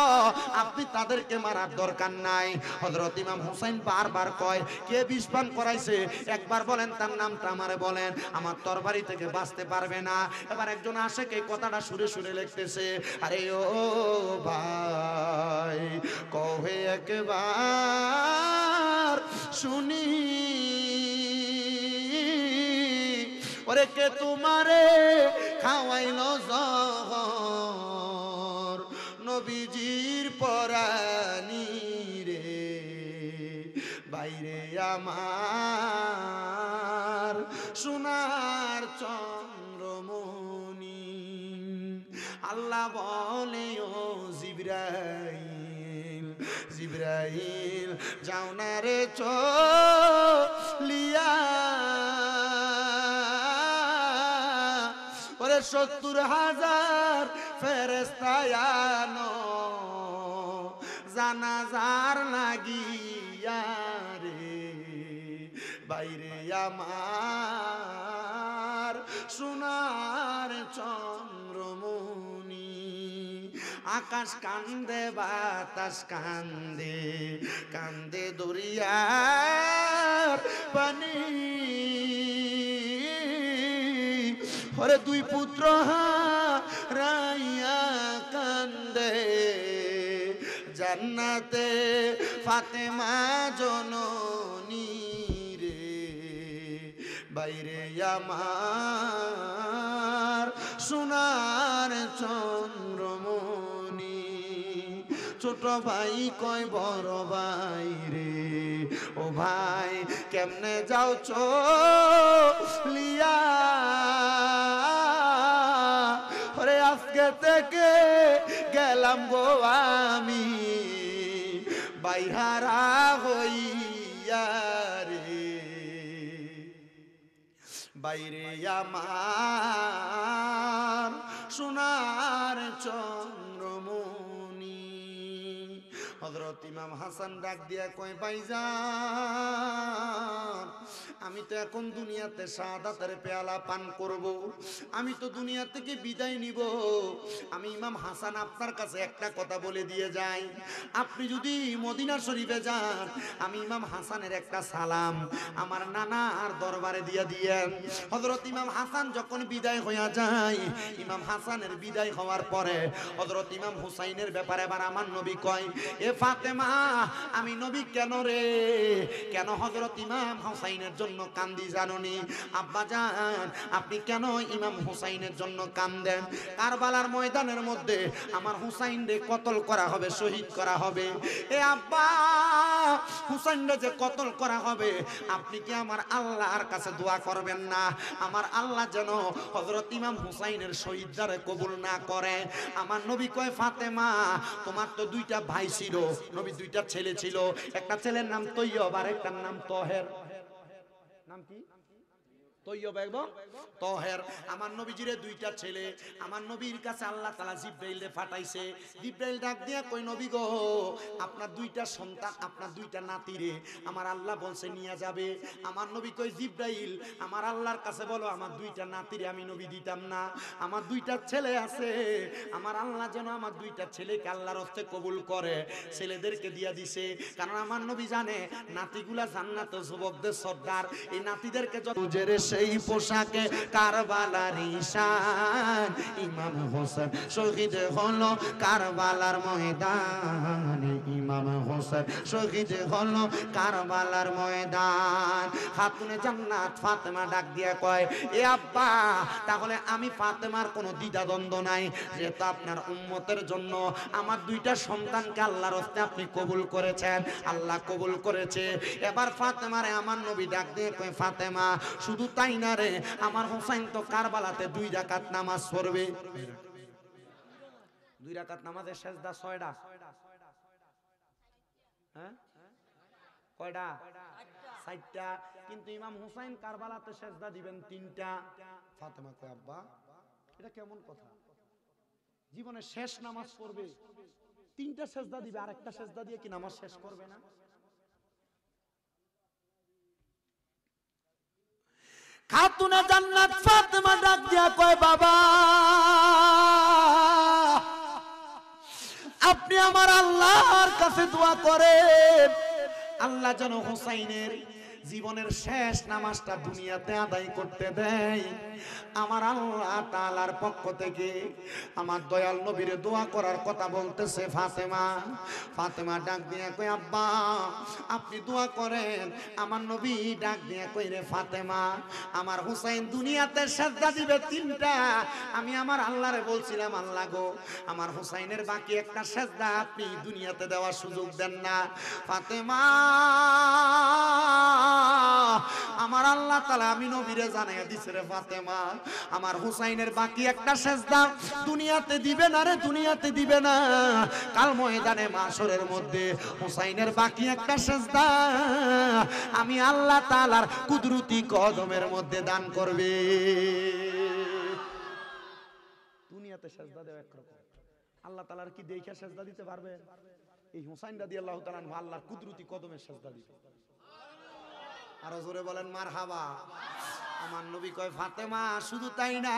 আপনি তাদেরকে মারার দরকার নাই। হযরত ইমাম হুসাইন বারবার কয়, কে বিষ পান করাইছে একবার বলেন, তার নামটা আমারে বলেন, আমার তরবারি থেকে বাঁচতে পারবে না। এবার একজন আশেক এই কথাটা সুরে সুরে লিখতেছে, আরে ও ভাই কহে একবার শুনি, ওরে কে তোমারে খাওয়াইলো জহর, নবীজির পরানি রে বাইরে আমার সোনার চন্দ্রমণি। আল্লাহ বলে, ও জিবরাইল জিবরাইল যাও না রে চলিয়া, ওরে ৭০,০০০ ফেরেশতা আনো জানাজার লাগিয়া রে বাইরে আমার সোনার চন্দ্রমণি। আকাশ কান্দে বাতাস কান্দে, কান্দে দরিয়ার পানি, ওরে দুই পুত্র হারাইয়া কান্দে জান্নাতে ফাতেমা জননী রে বাইরে আমার সোনার চন্দ্রমণি। ছোট ভাই কয় বড় ভাই রে, ও ভাই কেমনে যাও চলিয়া, ওরে আজকে থেকে গেলাম গো আমি বাইহারা হইয়া রে বাইরে আমার সোনার চন্দ্রমণি। হযরত ইমাম হাসান ডাক দিয়া কয়, ভাইজান আমি তো এখন দুনিয়াতে শাহাদাতের পেয়ালা পান করব, আমি তো দুনিয়া থেকে বিদায় নিব। আমি ইমাম হাসান আপনার কাছে একটা কথা বলে দিয়ে যাই, আপনি যদি মদিনা শরীফে যান, আমি ইমাম হাসানের একটা সালাম আমার নানার দরবারে দিয়ে দিয়েন। হযরত ইমাম হাসান যখন বিদায় হইয়া যায়, ইমাম হাসানের বিদায় হওয়ার পরে হযরত ইমাম হুসাইনের ব্যাপারে আবার আমার নবী কয়, এ ফাতেমা আমি নবী কেন রে, কেন হযরত ইমাম হুসাইনের জন্য কান্দি জানোনি? আব্বা জান আপনি কেন ইমাম হুসাইনের জন্য কান্দেন? কারবালার ময়দানের মধ্যে আমার হুসাইনকে কতল করা হবে, শহীদ করা হবে। এ আব্বা হুসাইনকে যে কতল করা হবে, আপনি কি আমার আল্লাহর কাছে দোয়া করবেন না আমার আল্লাহ যেন হযরত ইমাম হুসাইনের শহীদদারে কবুল না করে? আমার নবী কয় ফাতেমা তোমার তো দুইটা ভাই ছিল, নবী দুইটা ছেলে ছিল, একটা ছেলের নাম তৈয়ব আর একটার নাম তহের। নাম কি? তৈয়ব এবং তহের। আমার নবীজিরে দুইটা ছেলে, আমার নবীর কাছে আল্লাহ তাআলা জিবরাইলকে পাঠাইছে। জিবরাইল ডাক দিয়া কই নবী গো আপনার দুইটা সন্তান, আপনার দুইটা নাতিরে আমার আল্লাহ বলছে নিয়ে যাবে। আমার নবী কই জিবরাইল আমার আল্লাহর কাছে বলো আমার দুইটা নাতিরে আমি নবী দিতাম না, আমার দুইটা ছেলে আছে, আমার আল্লাহ যেন আমার দুইটা ছেলেকে আল্লাহর হস্তে কবুল করে। ছেলেদেরকে দিয়া দিছে, কারণ আমার নবী জানে নাতিগুলা জান্নাতে যুবকদের সর্দার, এই নাতিদেরকে যত সেই পোশাকে কারবালার ঈশান ইমাম হোসেন শহীদ হলো কারবালার ময়দানে, ইমাম হোসেন শহীদ হলো কারবালার ময়দান। খাতুনে জান্নাত ফাতেমা ডাক দিয়া কয় এ আব্বা তাহলে আমি ফাতেমার কোনো দ্বিধাদ্বন্দ্ব নাই, যেহেতু আপনার উম্মতের জন্য আমার দুইটা সন্তানকে আল্লাহর হস্তে আপনি কবুল করেছেন, আল্লাহ কবুল করেছে। এবার ফাতেমারে আমার নবী ডাক দিয়ে কয় ফাতেমা শুধু তাই না রে, আমার হুসাইন তো কারবালাতে 2 রাকাত নামাজ পড়বে। 2 রাকাত নামাজের সেজদা 6টা, হ্যাঁ কয়টা? 4টা। কিন্তু ইমাম হুসাইন কারবালাতে সেজদা দিবেন 3টা। ফাতেমা কয় আব্বা এটা কেমন কথা, জীবনে শেষ নামাজ পড়বে 3টা সেজদা দিবে, আরেকটা সেজদা দিয়ে কি নামাজ শেষ করবে না? খাতুনে জান্নাত ফাতেমা ডাক দিয়া কয় বাবা আপনি আমার আল্লাহর কাছে দোয়া করেন আল্লাহ যেন হুসাইনের জীবনের শেষ নামাজটা দুনিয়াতে আদায় করতে দেয়। আমার আল্লাহ তাআলার পক্ষ থেকে আমার দয়াল নবীর দোয়া করার কথা বলতেছে ফাতেমা। ফাতেমা ডাক দিয়া কই আব্বা আপনি দোয়া করেন। আমার নবী ডাক দিয়া কই রে ফাতেমা আমার হুসাইন দুনিয়াতে সেজদা দিবে 3টা, আমি আমার আল্লাহরে বলছিলাম আল্লাহ গো আমার হুসাইনের বাকি একটা সেজদা আপনি দুনিয়াতে দেওয়ার সুযোগ দেন না। ফাতেমা আমার আল্লাহ তাআলা আমি নবীরে জানাইয়া দিছে রে ফাতেমা আমার হুসাইনের বাকি একটা সেজদা দুনিয়াতে দিবে না রে, দুনিয়াতে দিবে না। কাল ময়দানে মাশরের মধ্যে হুসাইনের বাকি একটা সেজদা আমি আল্লাহ তাআলার কুদরতি কদমের মধ্যে দান করবে। দুনিয়াতে সেজদা দেওয়া একরকম, আল্লাহ তাআলার কি দেখা সেজদা দিতে পারবে? এই হুসাইন রাদিয়াল্লাহু তাআলা আল্লাহর কুদরতি কদমের সেজদা দিতে। আরো জোরে বলেন মারহাবা। আমার নবী কয় ফাতেমা শুধু তাই না,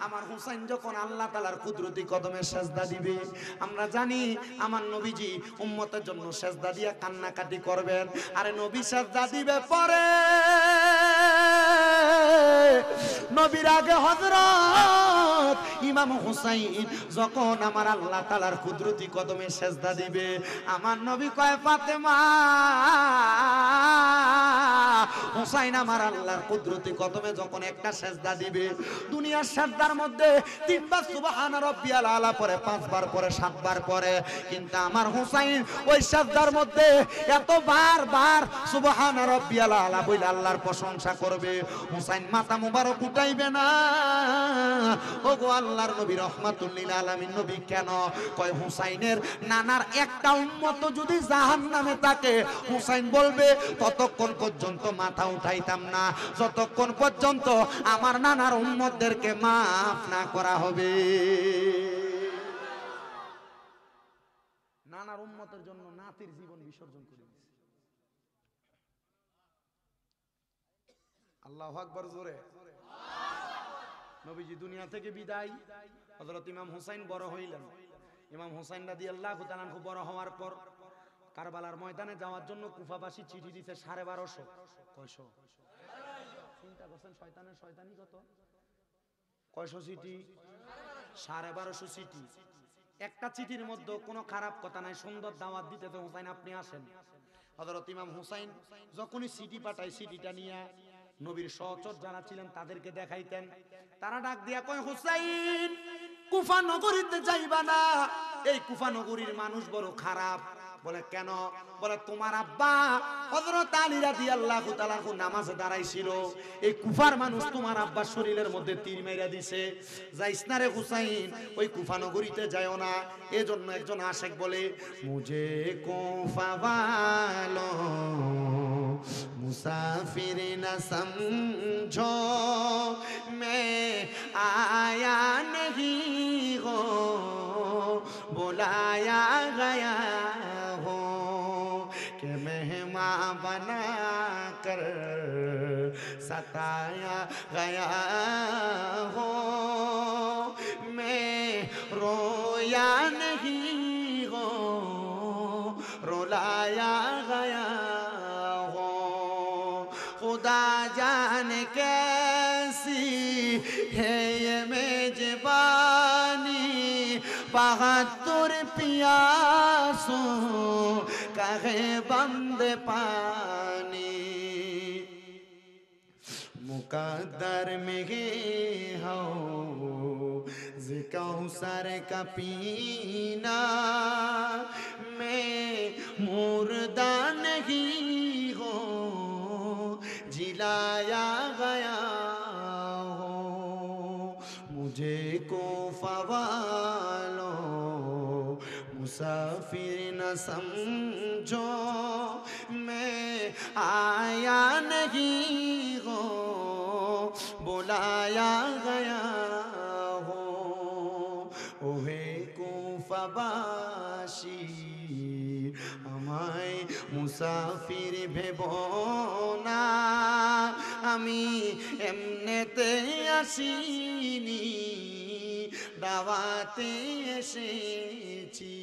আমার হুসাইন যখন আল্লাহ তাআলার কুদরতি কদমে সেজদা দিবে আমরা জানি আমার নবীজি উম্মতের জন্য সেজদা দিয়া কান্নাকাটি করবেন। আরে নবী সেজদা দিবে পরে নবীর আগে হযরত ইমাম হুসাইন যখন আমার আল্লাহ তাআলার কুদরতি কদমে সেজদা দিবে আমার নবী কয় ফাতেমা হুসাইন আমার আল্লাহর কুদরতি কদমে যখন একটা সেজদা দিবে দুনিয়ার সেজদার মধ্যে 3 বার সুবহান রাব্বিয়াল আলা পরে 5 বার পরে 7 বার পরে, কিন্তু আমার হুসাইন ওই সেজদার মধ্যে এত বার সুবহান রাব্বিয়াল আলা বলে আল্লাহর প্রশংসা করবে। হুসাইন মাথা মুবারক উঠাইবে না। ওগো আল্লাহর নবী রাহমাতুল লিল আলামিন নবী কেন কয় হুসাইনের নানার একটা উম্মত যদি জাহান্নামে থাকে হুসাইন বলবে ততক্ষণ পর্যন্ত মাথা উঠাইতাম না যতক্ষণ পর্যন্ত আমার নানার উম্মতদেরকে মাফ না করা হবে। নানার উম্মতের জন্য নাতির জীবন বিসর্জন করে দিয়েছে। আল্লাহু আকবার জোরে। নবীজি দুনিয়া থেকে বিদায়, হযরত ইমাম হুসাইন বড় হইলেন। ইমাম হুসাইন রাদিয়াল্লাহু তাআলা আনহু বড় হওয়ার পর কারবালার ময়দানে যাওয়ার জন্য কুফাবাসী চিঠি দিতে 1250। কয়শো? চিন্তা করছেন শয়তানের শয়তানি কত? কয়শো চিঠি? 1250 চিঠি। একটা চিঠির মধ্যে কোনো খারাপ কথা নাই, সুন্দর দাওয়াত দিতে তো হুসাইন আপনি আসেন। হযরত ইমাম হুসাইন যখনই চিঠি পাঠায় চিঠিটা নিয়ে নবীর সহচর যারা ছিলেন তাদেরকে দেখাইতেন। তারা ডাক দিয়া কয়, হুসাইন কুফা নগরীতে যাইবা না, এই কুফা নগরীর মানুষ বড় খারাপ। বলে কেন? বলে তোমার আব্বা হযরত আলী রাদিয়াল্লাহু তাআলা নামাজে দাঁড়াইছিল, এই কুফার মানুষ তোমার আব্বার শরীরের মধ্যে তীর মেরে দিছে। যাইস না রে হুসাইন, ওই কুফা নগরীতে যাইও না। এজন্য একজন আশেক বলে, মুঝে কুফা वालो मुसाफिर न समझो, मैं आया नहीं हो, बुलाया गया हो, कि मेहमान बना कर सताया गया हो, मैं रोया नहीं हो, रुलाया गया हो, खुदा जाने कैसी है ये मेजबानी, बहादुर पियासों का है बंद पानी, मुकद्दर में हो कौसर का पीना, मैं मुर्दा नहीं हो, जिलाया गया हो, मुझे कुफा वालो मुसाफिर न समझो, मैं आया नहीं हो, बुलाया गया हो, ওহে কুফাবাসী আমায় মুসাফির ভেবো না, আমি এমনেতে আসিনি, দাওয়াতে এসেছি।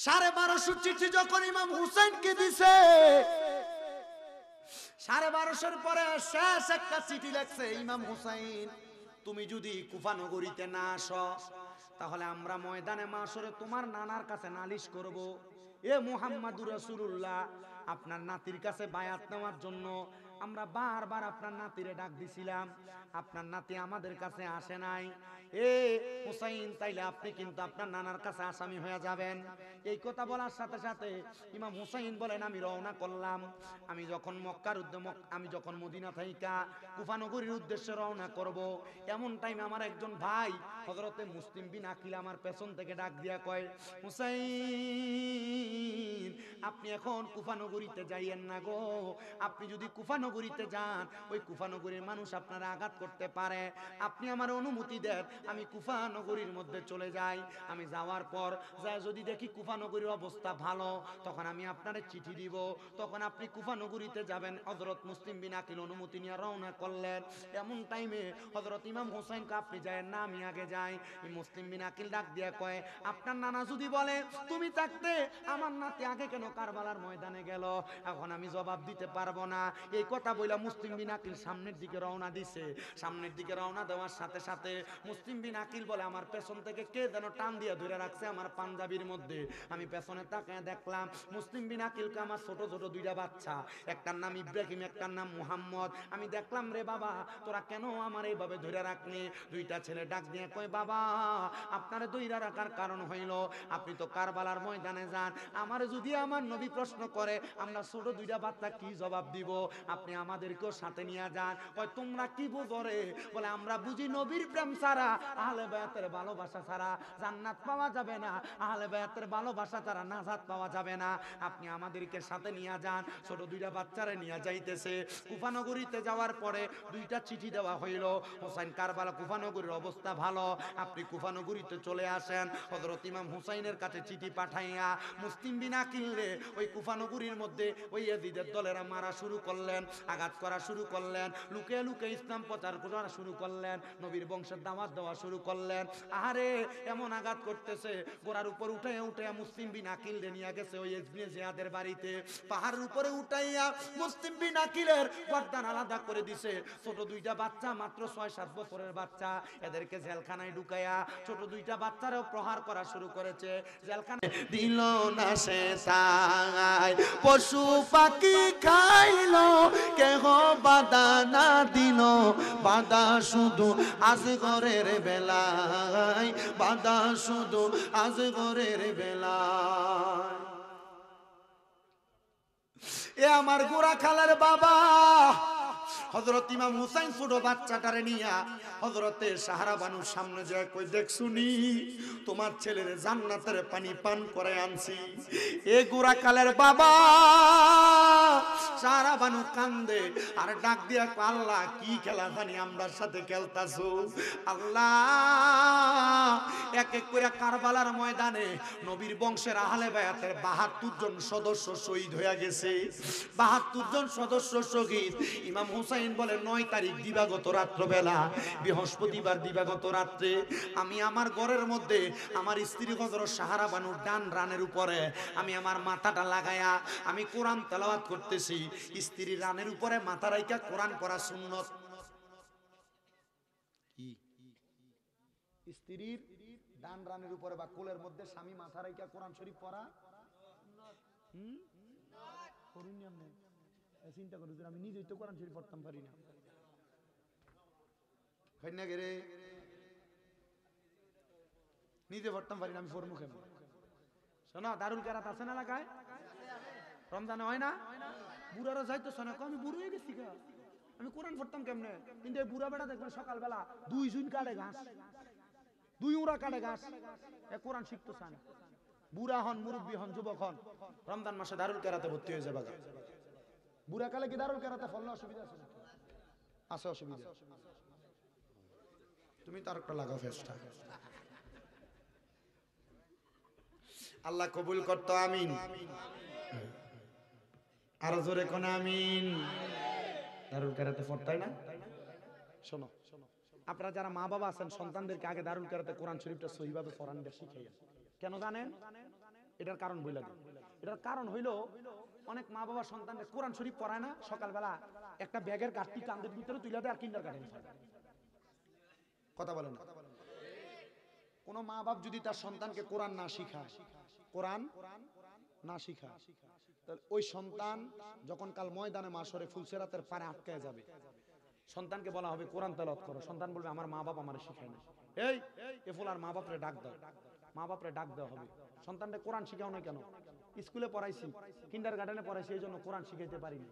1250 চিঠি যখন ইমাম হুসাইনকে দিছে, 1250 পরে শেষ একটা চিঠি লেখছে, ইমাম হুসাইন তুমি যদি কুফা নগরীতে না আসো তাহলে আমরা ময়দানে মাশরে তোমার নানার কাছে নালিশ করব। এ মুহাম্মাদুর রাসূলুল্লাহ, আপনার নাতির কাছে বায়াত নেওয়ার জন্য আমরা বারবার আপনার নাতিরে ডাক দিছিলাম, আপনার নাতি আমাদের কাছে আসে নাই। এ হুসাইন, তাইলে আপনি কিন্তু আপনার নানার কাছে আসামি হয়ে যাবেন। এই কথা বলার সাথে সাথে ইমাম হুসাইন বলেন, আমি রওনা করলাম। আমি যখন আমি যখন মদিনা থাইকা কুফা নগরীর উদ্দেশ্যে রওনা করব, এমন টাইমে আমার একজন ভাই হযরতে মুসলিম বিন আকিল আমার পেছন থেকে ডাক দিয়া কয়, হুসাইন আপনি এখন কুফা নগরীতে যাইয়েন না গো, আপনি যদি কুফা নগরীতে যান ওই কুফা নগরীর মানুষ আপনারা আঘাত করতে পারে, আপনি আমার অনুমতি দেন, আমি কুফা নগরীর মধ্যে চলে যাই। আমি যাওয়ার পর যদি দেখি কুফা নগরীর অবস্থা ভালো, তখন আমি আপনারে চিঠি দিব, তখন আপনি কুফা নগরীতে যাবেন। হযরত মুসলিম বিন আকিল অনুমতি নিয়ে রওনা করলেন। এমন টাইমে হযরত ইমাম হুসাইনকে, আপনি যায়েন না আমি আগে যাই। মুসলিম বিন আকিল ডাক দিয়া কয়, আপনার নানা যদি বলে তুমি থাকতে আমার নাতি আগে কেন কারবালার ময়দানে গেল, এখন আমি জবাব দিতে পারবো না। এই কথা বইলা মুসলিম বিন আকিল সামনের দিকে রওনা দিছে। সামনের দিকে রওনা দেওয়ার সাথে সাথে মুসলিম বিন আকিল বলে, আমার পেছন থেকে কে যেন টান দিয়ে ধরে রাখছে আমার পাঞ্জাবির মধ্যে। আমি পেছনে তাকায় দেখলাম মুসলিম বিন আকিলকে আমার ছোট ছোট দুইটা বাচ্চা, একটার নাম ইব্রাহিম একটার নাম মুহাম্মদ। আমি দেখলাম, রে বাবা তোরা কেন আমার এইভাবে ধরে রাখলি? দুইটা ছেলে ডাক দিয়ে কয়, বাবা আপনারা ধইরা রাখার কারণ হইল আপনি তো কারবালার ময়দানে যান, আমার যদি আমার নবী প্রশ্ন করে আমরা ছোট দুইটা বাচ্চা কি জবাব দিব? আপনি আমাদেরকেও সাথে নিয়ে যান। কয় তোমরা কি বুঝো রে? বলে আমরা বুঝি নবীর প্রেম ছাড়া, আহলে বায়াতের ভালোবাসা ছাড়া জান্নাত পাওয়া যাবে না, আহলে বায়াতের ভালোবাসা ছাড়া নাজাত পাওয়া যাবে না, আপনি আমাদেরকে সাথে নিয়ে যান। ছোট দুইটা বাচ্চারে নিয়ে যাইতেছে। কুফা নগরীতে যাওয়ার পরে দুইটা চিঠি দেওয়া হইল, হুসাইন কারবালা কুফা নগরীর অবস্থা ভালো, আপনি কুফা নগরীতে চলে আসেন। হযরত ইমাম হুসাইনের কাছে চিঠি পাঠাইয়া মুসলিম বিন আকিল রে ওই কুফা নগরীর মধ্যে ওই ইয়াজিদের দলেরা মারা শুরু করলেন, আঘাত করা শুরু করলেন, লুকে লুকে ইসলাম প্রচার করা শুরু করলেন, নবীর বংশের দাওয়াত দেওয়া দেওয়া শুরু করলেন। আরে এমন আঘাত করতেছে, গোড়ার উপর উঠে উঠে মুসলিম বিন আকিল নিয়ে গেছে ওই ইবনে জিয়াদের বাড়িতে। পাহাড়ের উপরে উঠাইয়া মুসলিম বিন আকিলের গর্দান আলাদা করে দিছে। ছোট দুইটা বাচ্চা, মাত্র 6-7 বছরের বাচ্চা, এদেরকে জেলখানায় ঢুকাইয়া ছোট দুইটা বাচ্চারাও প্রহার করা শুরু করেছে। জেলখানায় দিল না সে তাই, পশু পাখি খাইলো, কেহ বাধা না দিল, বাধা শুধু আজগরের বেলায়, বাধা শুধু আজগরের বেলায়। এ আমার গোরা খালার বাবা হযরত ইমাম হুসাইন ছোট বাচ্চাটারে নিয়া হযরতে সাহারা বানুর সামনে যায়, কই দেখছুনি তোমার ছেলের জান্নাতের পানি পান করে আনছি। এ গোরা কালের বাবা সাহারা বানু কান্দে আর ডাক দিয়া, আল্লাহ কি খেলা জানি আমরার সাথে খেলতাছো, আল্লাহ এক এক করে কারবালার ময়দানে নবীর বংশের আহলে বায়াতের ৭২ জন সদস্য শহীদ হয়ে গেছে। ৭২ জন সদস্য শহীদ। ইমাম হুসাইন বলে ৯ তারিখ দিবাগত রাত্রবেলা, বৃহস্পতিবার দিবাগত রাত্রে আমি আমার ঘরের মধ্যে আমার স্ত্রী হযরত সাহারা বানুর ডান রানের উপরে আমি আমার মাথাটা লাগায়া আমি কোরআন তেলাওয়াত করতেছি। স্ত্রীর রানের উপরে মাথা রাইখা কোরআন পড়া সুন্নত। কি স্ত্রীর ডান রানের উপরে বা কোলের মধ্যে স্বামী মাথা রাইখা কোরআন শরীফ পড়া করুন না। চিন্তা করি আমি নিজেই তো কোরআন শরীফ পড়তাম পারি না। নিজে পড়তাম পারি না, আমি পড়মু কেমন? শোনো, দারুল কেরাত আছে না এলাকায়? রমজানে হয় না? বুড়ারা যাইতো শোনা, আমি বুড়ো হয়ে গেছি, আমি কোরআন পড়তাম কেমনে? কিন্তু এই বুড়া বেড়া দেখবেন সকালবেলা 2 জুন কাটে ঘাস, 2 উড়া কাটে ঘাস, এ কোরআন শিখতে চান। বুড়া হন, মুরব্বী হন, যুবক হন, রমজান মাসে দারুল কেরাতে ভর্তি হয়ে যাবে। বুড়া কালে কি দারুল কেরাতে ফললে অসুবিধা আছে? আছে অসুবিধা। তুমি তার একটা লাগাও ফেসটা। আল্লাহ কবুল করতো, আমিন। আরো জোরে কোন আমিন। দারুল কেরাতে পড়তাই না? শোনো, আপনারা যারা মা বাবা আছেন সন্তানদেরকে আগে দারুল কেরাতে কোরআন শরীফটা সহিভাবে পড়ানটা শিখাইয়া। কেন জানেন? এটার কারণ বইলা দিন। এটার কারণ হইল অনেক মা বাবা সন্তানদের কোরআন শরীফ পড়ায় না, সকালবেলা একটা ব্যাগের গাঠটি কান্দের ভিতরে তুলে দেয় আর কিন্ডার গার্ডেন। কথা বলেন না। কোন মা বাপ যদি তার সন্তানকে কোরআন না শিখায়, কোরআন না শিখায়, তাহলে ওই সন্তান যখন কাল ময়দানে মাশরে ফুলসেরাতের পারে আটকায় যাবে, সন্তানকে বলা হবে কোরআন তেলাওয়াত করো, সন্তান বলবে আমার মা বাপ আমারে শিখায় না। এই এ ফুলার মা বাপরে ডাক দাও, মা বাপরে ডাক দেওয়া হবে। সন্তানকে কোরআন শিখাও না কেন? স্কুলে পড়াইছি, কিন্ডার গার্ডেনে পড়াইছি, এই জন্য কোরআন শিখাইতে পারিনি।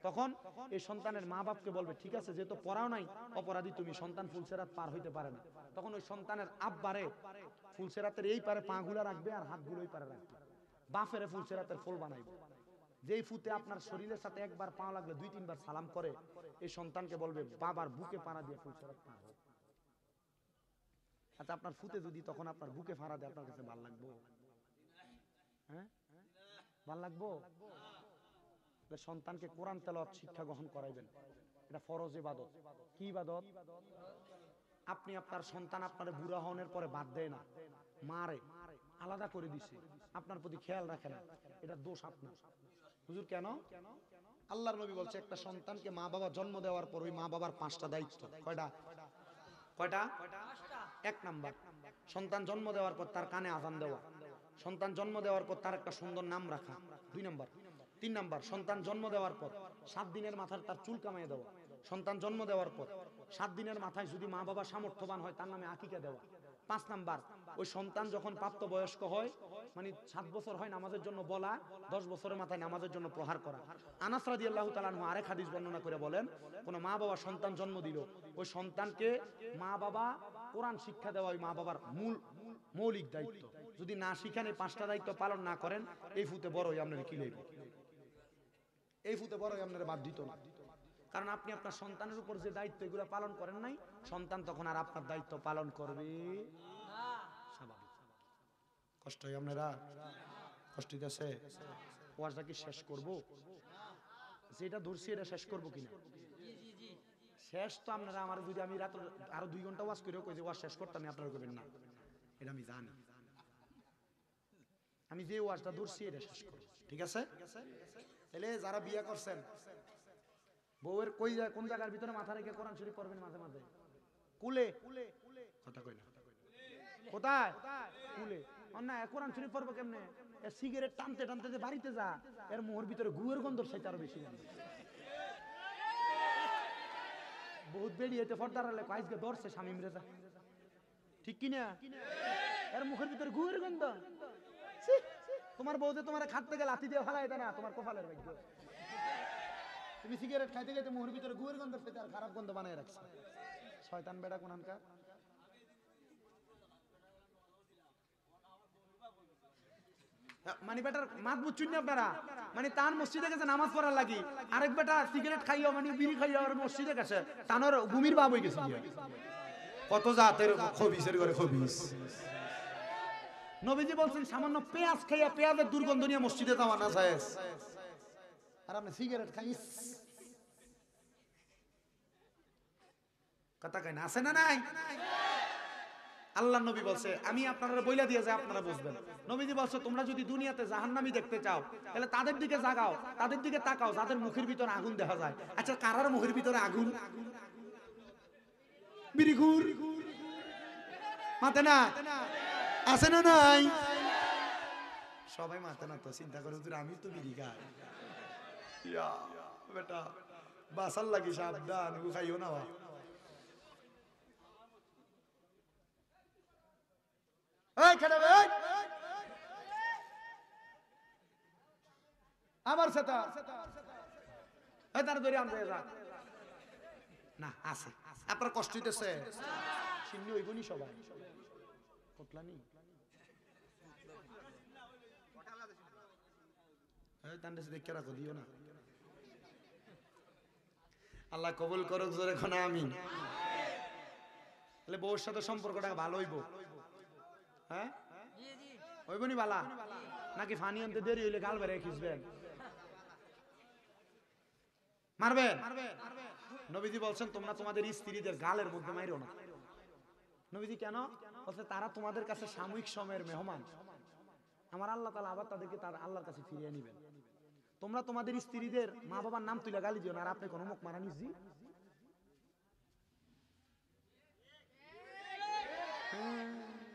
তখন এই সন্তানের মা বাপকে বলবে ঠিক আছে, যেহেতু পড়াও নাই অপরাধী তুমি, সন্তান ফুলসেরাত পার হইতে পারে না। তখন ওই সন্তানের আব্বারে ফুলসেরাতের এই পারে পা গুলা রাখবে আর হাতগুলো ওই পারে রাখবে, বাফেরে ফুলসেরাতের ফুল বানাইবে। যেই ফুতে আপনার শরীরের সাথে একবার পা লাগলে 2-3 বার সালাম করে, এই সন্তানকে বলবে বাবার বুকে পাড়া দিয়ে ফুলসেরাত পার হোক। আচ্ছা, আপনার ফুতে যদি তখন আপনার বুকে ফাড়া দেয়, আপনার কাছে ভালো লাগবো? হ্যাঁ, ভালো লাগবো? সন্তানকে কোরআন তেলাওয়াত শিক্ষা গ্রহণ করাইবেন, এটা ফরজ ইবাদত। কি ইবাদত? আপনি আপনার সন্তান আপনার বুড়া হওয়ার পরে বাদ দেয় না, মারে, আলাদা করে দিছে, আপনার প্রতি খেয়াল রাখে না, এটা দোষ আপনার। হুজুর কেন? আল্লাহর নবী বলছে একটা সন্তানকে মা বাবা জন্ম দেওয়ার পর ওই মা বাবার 5টা দায়িত্ব। কয়টা? কয়টা? 1 নাম্বার, সন্তান জন্ম দেওয়ার পর তার কানে আযান দেওয়া, সন্তান জন্ম দেওয়ার পর তার একটা সুন্দর নাম রাখা। 2 নাম্বার। 3 নাম্বার, সন্তান জন্ম দেওয়ার পর 7 দিনের মাথায় তার চুল কামাইয়ে দেওয়া। সন্তান জন্ম দেওয়ার পর 7 দিনের মাথায় যদি মা বাবা সামর্থ্যবান হয় তার নামে আকিকা দেওয়া। 5 নাম্বার, ওই সন্তান যখন প্রাপ্তবয়স্ক হয়, মানে 7 বছর হয়, নামাজের জন্য বলা, 10 বছরের মাথায় নামাজের জন্য প্রহার করা। আনাস রাদিয়াল্লাহু তাআলা আনহু আরেক হাদিস বর্ণনা করে বলেন, কোন মা বাবা সন্তান জন্ম দিল, ওই সন্তানকে মা বাবা কোরআন শিক্ষা দেওয়া ওই মা বাবার মৌলিক দায়িত্ব। যদি না শিখান, এই 5টা দায়িত্ব পালন না করেন, এই ফুতে বড়ই আপনার কি লইব, এই ফুতে বড়ই আপনার বাদ দিত না। কারণ আপনি আপনার সন্তানের উপর যে দায়িত্ব এগুলো পালন করেন নাই, সন্তান তখন আর আপনার দায়িত্ব পালন করবে না। স্বাভাবিক। কষ্ট হয় আপনারা? কষ্ট হইতেছে? ওয়াজটা কি শেষ করব? যেটা ধরছি এটা শেষ করব কিনা? শেষ তো আপনারা আমার যদি আমি রাত আরো 2 ঘন্টা ওয়াজ করেও কই যে ওয়াজ শেষ করতে আমি আপনারা করবেন না, এটা আমি জানি। আমি যে ওয়াজটা ধরছি এটা শেষ করব, ঠিক আছে? তাহলে যারা বিয়ে করছেন বউয়ের কই যায় কোন জায়গার ভিতরে মাথা রেখে কোরআন শরীফ পড়বেন মাঝে মাঝে? কুলে, কথা কই না, কোথায়? কুলে। না কোরআন শরীফ পড়বে কেমনে? এ সিগারেট টানতে টানতে যে বাড়িতে যা, এর মুখের ভিতরে গুয়ের গন্ধ সেটা আরো বেশি গন্ধ। বহুত বেড়ি হইতে ফর্দার হলে আজকে ধরছে স্বামী রেজা, ঠিক কিনা? এর মুখের ভিতরে গুয়ের গন্ধ। তোমার বউ যে তোমার খাটতে গেলে লাথি দিয়ে ফেলাই দেয় না, তোমার কপালের ভাগ্য। তুমি সিগারেট খাইতে খাইতে মুখের ভিতরে গুয়ের গন্ধ পেতে আর খারাপ গন্ধ বানায় রাখছে। শয়তান বেটা কোনখানকার। মানে বেটার মাত বুঝছেন না আপনারা? মানে তার মসজিদে গেছে নামাজ পড়ার লাগি, আরেক বেটা সিগারেট খাইয়া মানে বিড়ি খাইয়া আর মসজিদে গেছে, তানোর গুমির বাপ হয়ে গেছে। কত জাতের খবিসের ঘরে খবিস। নবীজি বলছেন সামান্য পেঁয়াজ খাইয়া পেঁয়াজের দুর্গন্ধ নিয়ে মসজিদে যাওয়া না যায়, আর আপনি সিগারেট খাইস। কথা কয় না, আছে না নাই? আল্লাহ নবী বলছে, আমি আপনারা বইলা দিয়ে যাই আপনারা বুঝবেন। নবীজি বলছে তোমরা যদি দুনিয়াতে জাহান্নামী দেখতে চাও তাহলে তাদের দিকে জাগাও, তাদের দিকে তাকাও যাদের মুখের ভিতরে আগুন দেখা যায়। আচ্ছা কারার মুখের ভিতরে আগুন? বিড়িখুর মাতে না, আছে না নাই? সবাই মাতে না তো, চিন্তা করে আমি তো বিড়ি খাই বেটা, বাসার লাগি সাবধান, খাইও না। আমার সাথে তার ধরে আনতে না আছে, আপনার কষ্ট হইতেছে সিন্নি হইবনি সবাই কটলানি। দেখে রাখো, দিও না। আল্লাহ কবুল করুক জোরে এখন আমিন। তাহলে বউর সাথে সম্পর্কটা ভালো হইব, হ্যাঁ হইবনি বালা? নাকি ফানি আনতে দেরি হইলে গাল বেড়ে খিসবেন, মারবেন? নবীজি বলছেন তোমরা তোমাদের স্ত্রীদের গালের মধ্যে মাইরো না। নবীজি কেন বলছে? তারা তোমাদের কাছে সাময়িক সময়ের মেহমান, আমার আল্লাহ তাআলা আবার তাদেরকে তার আল্লাহর কাছে ফিরিয়ে নেবেন। তোমরা তোমাদের স্ত্রীদের মা বাবার নাম তুলে গালি দিও না, আর আপনি কোন মুখ মারা নিজি।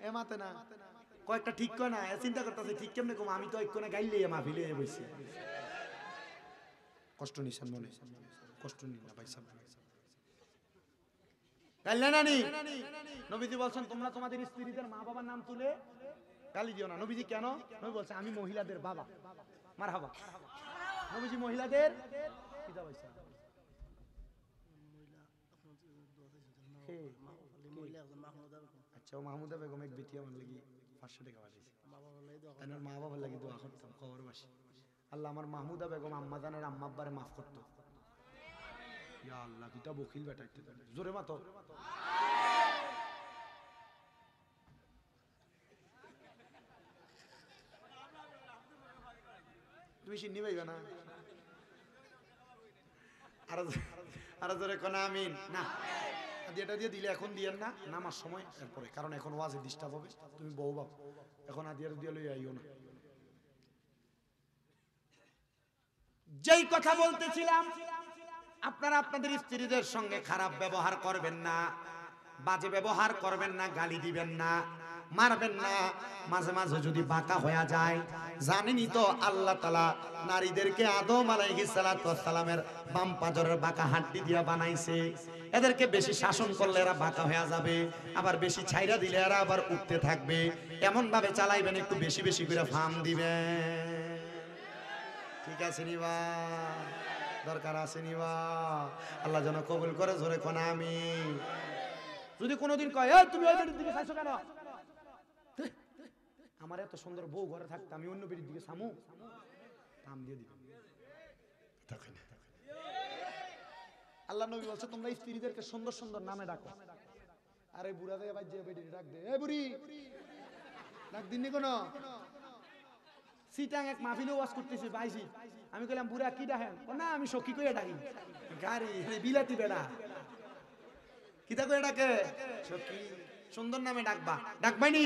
এমাতে না কয়েকটা ঠিক কয় না, চিন্তা করতেছে ঠিক কেমনে কম, আমি তো এক কোণে গাইলে মাহফিলে বসে। কষ্ট নিছেন মনে, কষ্ট নিন না ভাই সাহেব, গাইলে না নি? নবীজি বলছেন তোমরা তোমাদের স্ত্রীদের মা বাবার নাম তুলে গালি দিও না। নবীজি কেন? নবী বলছে আমি মহিলাদের বাবা। মারহাবা। নবীজি মহিলাদের পিতা বলছে। আচ্ছা, ও মাহমুদা বেগম এক বেটি আমার লাগি 500 টাকা পাঠিয়েছে, মা বাবার লাগি দোয়া করতাম খবরবাসী। আল্লাহ আমার মাহমুদা বেগম আম্মা জানের আম্মা আব্বারে মাফ করতো। ইয়া আল্লাহ কিতা বকিল বেটা, জোরে মাতো। তুমি সিন্নি পাইবা না, আর জোরে কোন আমিন না। এটা দিয়ে দিলে এখন দিয়েন না, নামার সময় এরপরে, কারণ এখন ওয়াজে ডিস্টার্ব হবে। তুমি বউ বাপ এখন আদিয়ার দিয়ে লই আইও না। যেই কথা বলতেছিলাম, আপনারা আপনাদের স্ত্রীদের সঙ্গে খারাপ ব্যবহার করবেন না, বাজে ব্যবহার করবেন না, গালি দিবেন না, মারবেন না। মাঝে মাঝে যদি বাঁকা হয়ে যায়, জানেনই তো আল্লাহ তাআলা নারীদেরকে আদম আলাইহিস সালাতু ওয়াস সালামের বাম পাজরের বাঁকা হাড্ডি দিয়ে বানাইছে। এদেরকে বেশি শাসন করলে এরা বাঁকা হয়ে যাবে, আবার বেশি ছাইরা দিলে এরা আবার উঠতে থাকবে। এমন ভাবে চালাইবেন, একটু বেশি বেশি করে ফার্ম দিবেন। ঠিক আছে নিবা, দরকার আছে নিবা। আল্লাহ যেন কবুল করে, জোরে কোন আমিন। যদি কোনোদিন কয় তুমি ওই বেটির দিকে চাইছো কেন, আমার এত সুন্দর বউ ঘরে থাকতে আমি অন্য বেটির দিকে সামু, কাম দিয়ে দিবেন। আল্লাহ নবী বলছে তোমরা স্ত্রীদেরকে সুন্দর সুন্দর নামে ডাকো। আরে বুড়া দেয় ভাই, যে বেটি ডাক দে, এ বুড়ি ডাক দিননি কোন। সিটাং এক মাহফিলে ওয়াজ করতেছি পাইছি, আমি কইলাম বুড়া কি ডাকেন? না আমি সখী কইয়া ডাকি। গাড়ি বিলাতি বেড়া কিতা কই ডাকে সখী সুন্দর নামে ডাকবা ডাকবাইনি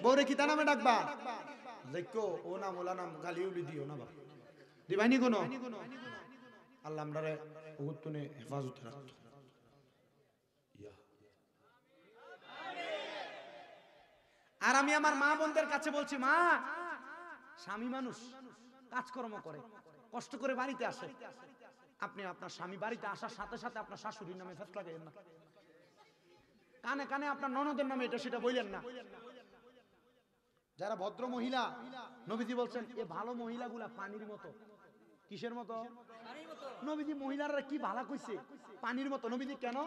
বউরে কিতা নামে ডাকবা দেখো ও নাম ওলা নাম গালি উলি দিও না বাবা দিবাইনি কোন আল্লাহ আমরারে উত্তনে হেফাজত রাখতো আর আমি আমার মা বোনদের কাছে বলছি মা স্বামী মানুষ কাজকর্ম করে কষ্ট করে বাড়িতে আসে আপনি আপনার স্বামী বাড়িতে আসার সাথে সাথে আপনার শাশুড়ির নামে ফেস লাগাইয়েন না কানে কানে আপনার ননদের নামে এটা সেটা বললেন না যারা ভদ্র মহিলা নবীজি বলছেন এ ভালো মহিলাগুলা পানির মতো কিসের মতো নবীজি মহিলারা কি ভালো কইছে পানির মতো নবীজি কেন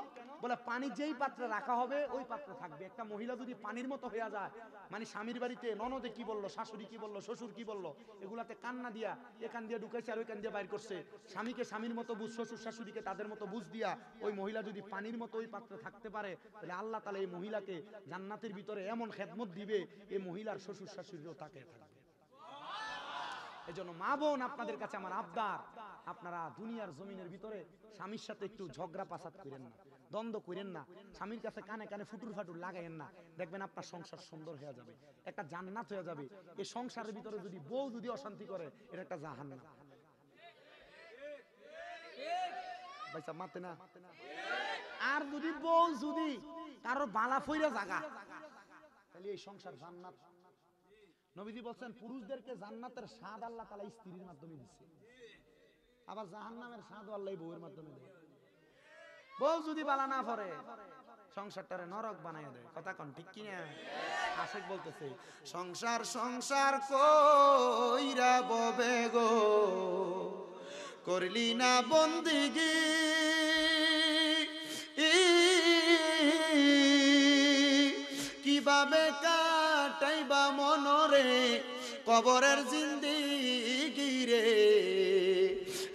বলে পানি যেই পাত্রে রাখা হবে ওই পাত্রে থাকবে একটা মহিলা যদি পানির মতো হয়ে যায় মানে স্বামীর বাড়িতে ননদে কি বললো শাশুড়ি কি বললো শ্বশুর কি বললো এগুলাতে কান্না দিয়া এখান দিয়ে ঢুকাইছে আর ওইখান দিয়ে বাইর করছে স্বামীকে স্বামীর মতো বুঝ শ্বশুর শাশুড়িকে তাদের মতো বুঝ দিয়া ওই মহিলা যদি পানির মতো ওই পাত্রে থাকতে পারে তাহলে আল্লাহ তাআলা এই মহিলাকে জান্নাতের ভিতরে এমন খেদমত দিবে এই মহিলার শ্বশুর শাশুড়িও তাকে থাকবে এজন্য মা বোন আপনাদের কাছে আমার আবদার আপনারা দুনিয়ার জমিনের ভিতরে স্বামীর সাথে একটু ঝগড়া পাসাদ করেন না দ্বন্দ্ব করেন না স্বামীর কাছে কানে কানে ফুটুর ফাটুর লাগাইয়েন না দেখবেন আপনার সংসার সুন্দর হয়ে যাবে একটা জান্নাত হয়ে যাবে এই সংসারের ভিতরে যদি বউ যদি অশান্তি করে এটা একটা জাহান্নাম ভাইসা মাতে না আর যদি বউ যদি কারো বালা ফইরা জাগা তাহলে এই সংসার জান্নাত নবীজি বলছেন পুরুষদেরকে জান্নাতের স্বাদ আল্লাহ তাআলা স্ত্রীর মাধ্যমে দিচ্ছে আবার জাহান্নামের স্বাদ আল্লাহ বউয়ের মাধ্যমে দেয় বউ যদি বালা না পড়ে সংসারটারে নরক বানায় দেয় কথা কোন ঠিক কি না আশিক বলতেছে সংসার সংসার কইরা ববে গো করলি না বন্দিগি কিভাবে কাটাইবা মনরে কবরের জিন্দিগি রে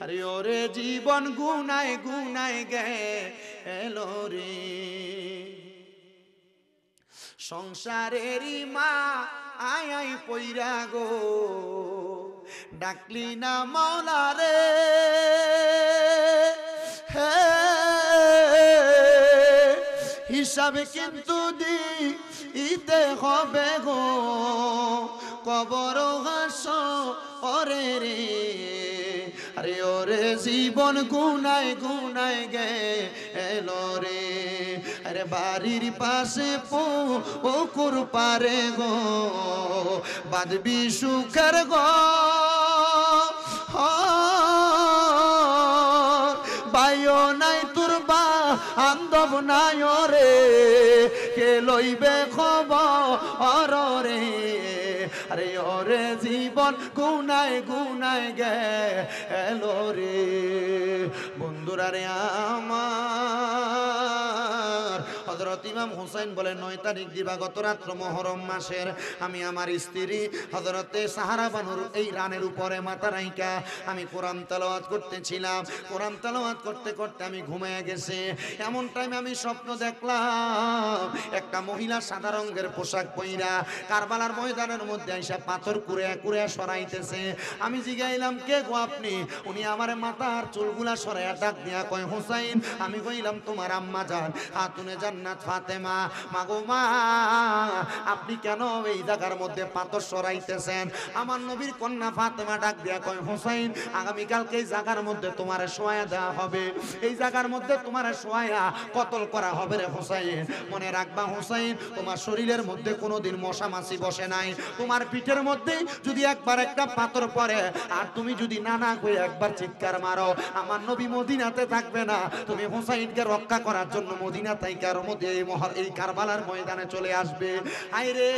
আরে ওরে জীবন গুনায় গুনায় গেলো রে সংসারেরই মা আয় আয় পইরা গো ডাকলি না মাওলা রে হিসাবে কিন্তু দিতে হবে গো কবর হাসরে রে আরে ওরে জীবন গুনায় গুনায় গেলো রে আরে বাড়ির পাশে পুকুর পারে গো বাঁধবি সুখের গো বাইও নাই তোর বান্ধব নাই রে কে লইবে খবর রে আরে ওরে জীবন গুনায় গুনায় গেলো রে বন্ধুরা রে আমার হযরত ইমাম হুসাইন বলে 9 তারিখ দিবাগত রাত্র মুহররম মাসের আমি আমার স্ত্রী হযরতে সাহারা বানুর এই রানের উপরে মাথা রাইখা আমি কোরআন তেলাওয়াত করতেছিলাম কোরআন তেলাওয়াত করতে করতে আমি ঘুমিয়ে গেছি এমন টাইমে আমি স্বপ্ন দেখলাম একটা মহিলা সাদা রঙের পোশাক পইরা কারবালার ময়দানের মধ্যে আইসা পাথর কুড়ে কুড়ে সরাইতেছে আমি জিগাইলাম কে গো আপনি উনি আমার মাথার চুলগুলা সরাইয়া ডাক দিয়া কয় হুসাইন আমি কইলাম তোমার আম্মা জান খাতুনে জান্নাত ফাতেমা মাগো মা আপনি কেন এই জায়গার মধ্যে পাথর সরাইতেছেন আমার নবীর কন্যা ফাতেমা ডাক দিয়া কয় হুসাইন আগামী কালকে এই জায়গার মধ্যে তোমারে শোয়া দেওয়া হবে এই জায়গার মধ্যে তোমারে শোয়া কতল করা হবে রে হুসাইন মনে রাখবা হুসাইন তোমার শরীরের মধ্যে কোনোদিন মশা মাছি বসে নাই তোমার পিঠের মধ্যে যদি একবার একটা পাথর পড়ে আর তুমি যদি নানা কই একবার চিৎকার মারো আমার নবী মদিনাতে থাকবে না তুমি হুসাইনকে রক্ষা করার জন্য মদিনা থেকে এই কারবালার ময়দানে চলে আসবে আইরে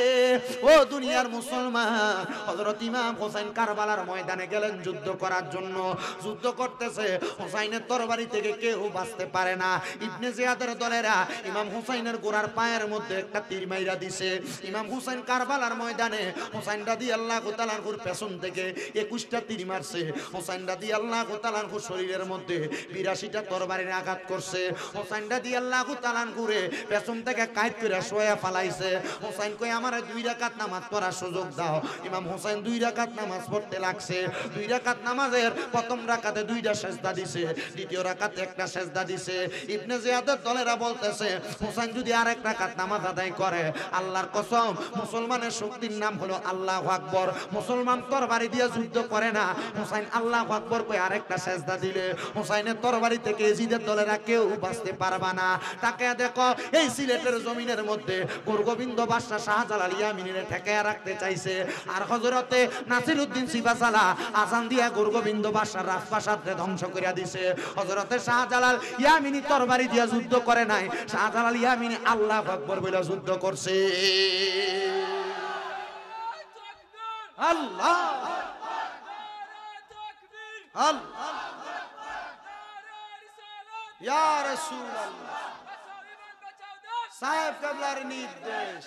ও দুনিয়ার মুসলমান হযরত ইমাম হুসাইন কারবালার ময়দানে গেলেন যুদ্ধ করার জন্য যুদ্ধ করতেছে হুসাইনের তরবারি থেকে কেউ বাঁচতে পারে না ইবনে জিয়াদের দলেরা ইমাম হুসাইনের গোড়ার পায়ের মধ্যে একটা তীর মাইরা দিছে ইমাম হুসাইন কারবালার ময়দানে হুসাইন রাদিয়াল্লাহু তাআলা আনহুর পেছন থেকে 21টা তীর মারছে হুসাইন রাদিয়াল্লাহু তাআলা আনহুর শরীরের মধ্যে 82টা তরবারির আঘাত করছে হুসাইন রাদিয়াল্লাহু তাআলা আনহুরে পেছন থেকে কাইত করে শোয়া ফালাইছে। হুসাইন কই আমার 2 রাকাত নামাজ পড়ার সুযোগ দাও। ইমাম হুসাইন 2 রাকাত নামাজ পড়তে লাগছে। 2 রাকাত নামাজের প্রথম রাকাতে 2টা সেজদা দিছে, দ্বিতীয় রাকাতে একটা সেজদা দিছে। ইবনে জিয়াদের দলেরা বলতেছে হুসাইন যদি আরেক রাকাত নামাজ আদায় করে, আল্লাহর কসম মুসলমানের শক্তির নাম হলো আল্লাহু আকবার। মুসলমান তরবারি দিয়ে যুদ্ধ করে না, হুসাইন আল্লাহু আকবার কই আরেকটা সেজদা দিলে হুসাইনের তরবারি থেকে এজিদের দলেরা কেউ বাঁচতে পারবে না। তাকে দেখো এই সিলেটের জমিনের মধ্যে গোরগোবিন্দ বাদশা শাহজালাল ইয়ামিনীরে ঠেকায়া রাখতে চাইছে, আর হযরতে নাসিরউদ্দিন সিপাসালা আজান দিয়া গোরগোবিন্দ বাদশার রাজপ্রাসাদকে ধ্বংস করিয়া দিছে। হযরতে শাহজালাল ইয়ামিনী তরবারি দিয়া যুদ্ধ করে নাই, শাহজালাল ইয়ামিনী আল্লাহু আকবার বলে যুদ্ধ করছে। আল্লাহ আল্লাহ ইয়া রাসূলুল্লাহ সাহেব কেবলার নির্দেশ,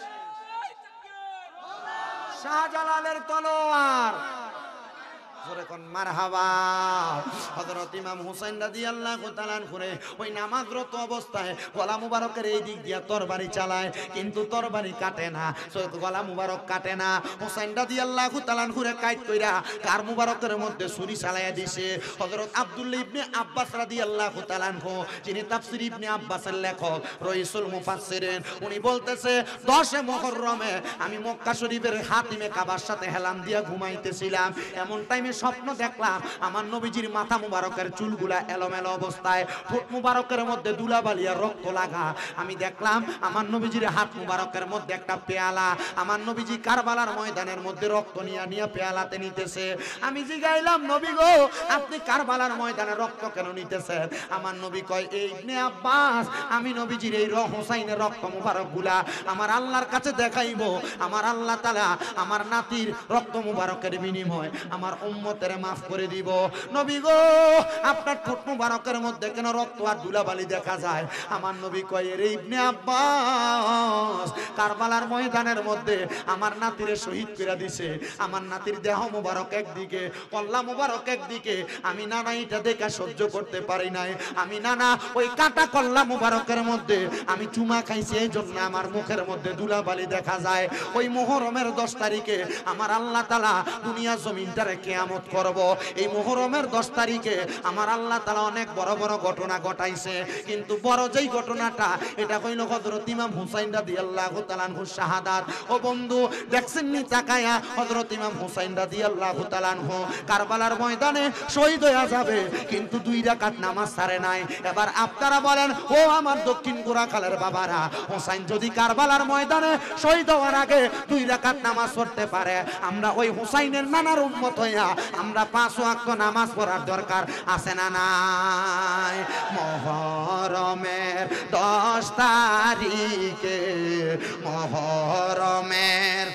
শাহজালালের তলোয়ার জোরে কোন মারহাবা। হযরত ইমাম হুসাইন রাদিয়াল্লাহু তাআলা করে ওই নামাজরত অবস্থায় গলা মুবারকের এই দিক দিয়া তরবারি চালায়, কিন্তু তরবারি কাটে না, গলা মুবারক কাটে না। হুসাইন রাদিয়াল্লাহু তাআলা করে কাইত কইরা কার মুবারকের মধ্যে ছুরি চালায়া দিছে। হযরত আব্দুল্লাহ ইবনে আব্বাস রাদিয়াল্লাহু তাআলা যিনি তাফসীর ইবনে আব্বাসের লেখক, রাইসুল মুফাসসিরিন, উনি বলতেছে 10 মুহররমে আমি মক্কা শরীফের হাতিমে কাবার সাথে হেলান দিয়া ঘুমাইতেছিলাম, এমন টাইমে স্বপ্ন দেখলাম আমার নবীজির মাথা মুবারকের চুলগুলা এলোমেলো অবস্থায়, ঠোঁট মুবারকের মধ্যে দুলাবালিয়া রক্ত লাগা। আমি দেখলাম আমার নবীজির হাত মুবারকের মধ্যে একটা পেয়ালা, আমার নবীজি কারবালার ময়দানের মধ্যে রক্ত নিয়ে নিয়ে পেয়ালাতে নিতেছে। আমি জিগাইলাম নবী গো আপনি কারবালার ময়দানে রক্ত কেন নিতেছেন? আমার নবী কয় এই ইবনে আব্বাস আমি নবীজির এই হুসাইনের রক্ত মুবারকগুলা আমার আল্লাহর কাছে দেখাইবো, আমার আল্লাহ তাআলা আমার নাতির রক্ত মুবারকের বিনিময় আমার উম্মতের মাফ করে দিব। নবী গো আপনার ঠোঁট মুবারকের মধ্যে কেন রক্ত আর ধুলাবালি দেখা যায়? আমার নবী কয় রে ইবনে আব্বাস কারবালার ময়দানের মধ্যে আমার নাতিরে শহীদ করে দিছে, আমার নাতির দেহ মুবারক একদিকে, কল্লা মুবারক একদিকে, আমি নানা এটা দেখা সহ্য করতে পারি নাই, আমি নানা ওই কাটা কল্লা মুবারকের মধ্যে আমি চুমা খাইছি, এই জন্য আমার মুখের মধ্যে ধুলাবালি দেখা যায়। ওই মুহররমের 10 তারিখে আমার আল্লাহ তাআলা দুনিয়া জমিনটারে কিয়ামত করব। এই মুহররমের 10 তারিখে আমার আল্লাহ তাআলা অনেক বড় বড় ঘটনা ঘটাইছে, কিন্তু বড় যেই ঘটনাটা এটা হইল হযরত ইমাম হুসাইন রাদিয়াল্লাহু তাআলা আনহু শাহাদাত। ও বন্ধু দেখছেন নি তাকায়া হযরত ইমাম হুসাইন রাদিয়াল্লাহু তাআলা আনহু কারবালার ময়দানে শহীদ হয়ে যাবে, কিন্তু 2 রাকাত নামাজ ছাড়ে নাই। এবার আপনারা বলেন ও আমার দক্ষিণ গোরাখালের বাবারা, হুসাইন যদি কারবালার ময়দানে শহীদ হওয়ার আগে 2 রাকাত নামাজ পড়তে পারে, আমরা ওই হুসাইনের নানার উম্মত হইয়া আমরা 5 ওয়াক্ত নামাজ পড়ার দরকার আছে না নাই? মুহররমের 10 তারিখে মুহররমের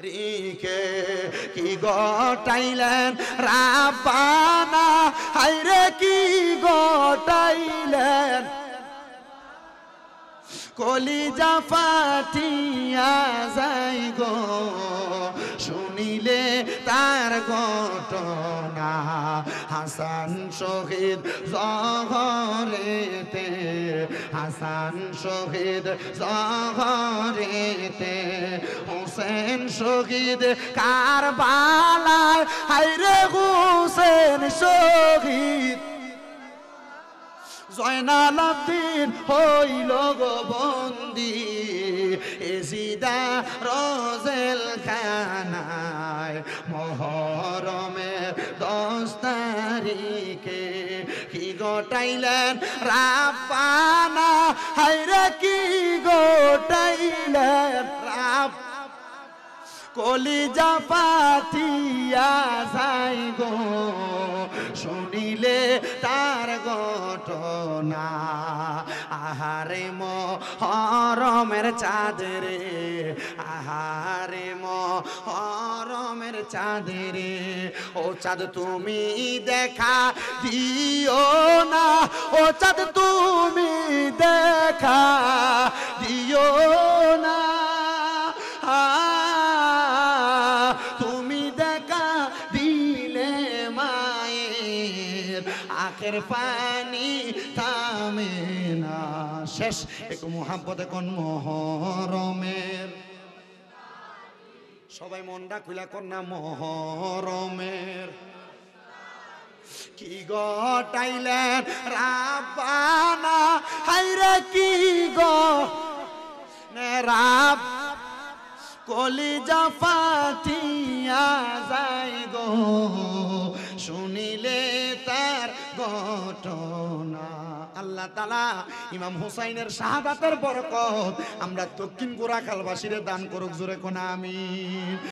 রিকে কি গটাইলেন রাব্বানা, হায়রে কি গটাইলেন, কলিজা ফাটিয়া যাই গো শুনিলে তার ঘটনা। হাসান শহীদ জহরেতে, হাসান শহীদ জহরেতে, হুসেন শহীদ কারবালায়, হায়রে হুসেন শহীদ জয়নাল আব্দিন হইল গো বন্দি, এজিদা রোজেল খানায়। মুহররমের 10 তারিখে কি গটাইলেন রাব্বানা, হায়রে কি গটাইলেন রাব, কলিজা ফাটিয়া যাই গো শুনিলে তার ঘটনা। আহারে মুহররমের চাঁদ রে, আহারে মুহররমের চাঁদ রে, ও চাঁদ তুমি দেখা দিও না, ও চাঁদ তুমি দেখা দিও না, তুমি দেখা দিলে মায়ের আখের পানি থামে না। শেষ একটু মুহাব্বতে কোন মহরমের, সবাই মনটা খুলা কর না মহরমের কি গটাইলেন রাব্বানা, হাইরে কি গো রাব কলিজা ফাটিয়া যাই গো শুনিলে তার ঘটনা। আল্লাহ তাআলা ইমাম হুসাইনের শাহাদাতের বরকত আমরা দক্ষিণ গোরাখালবাসীরে দান করুক, জোরে কোন আমিন।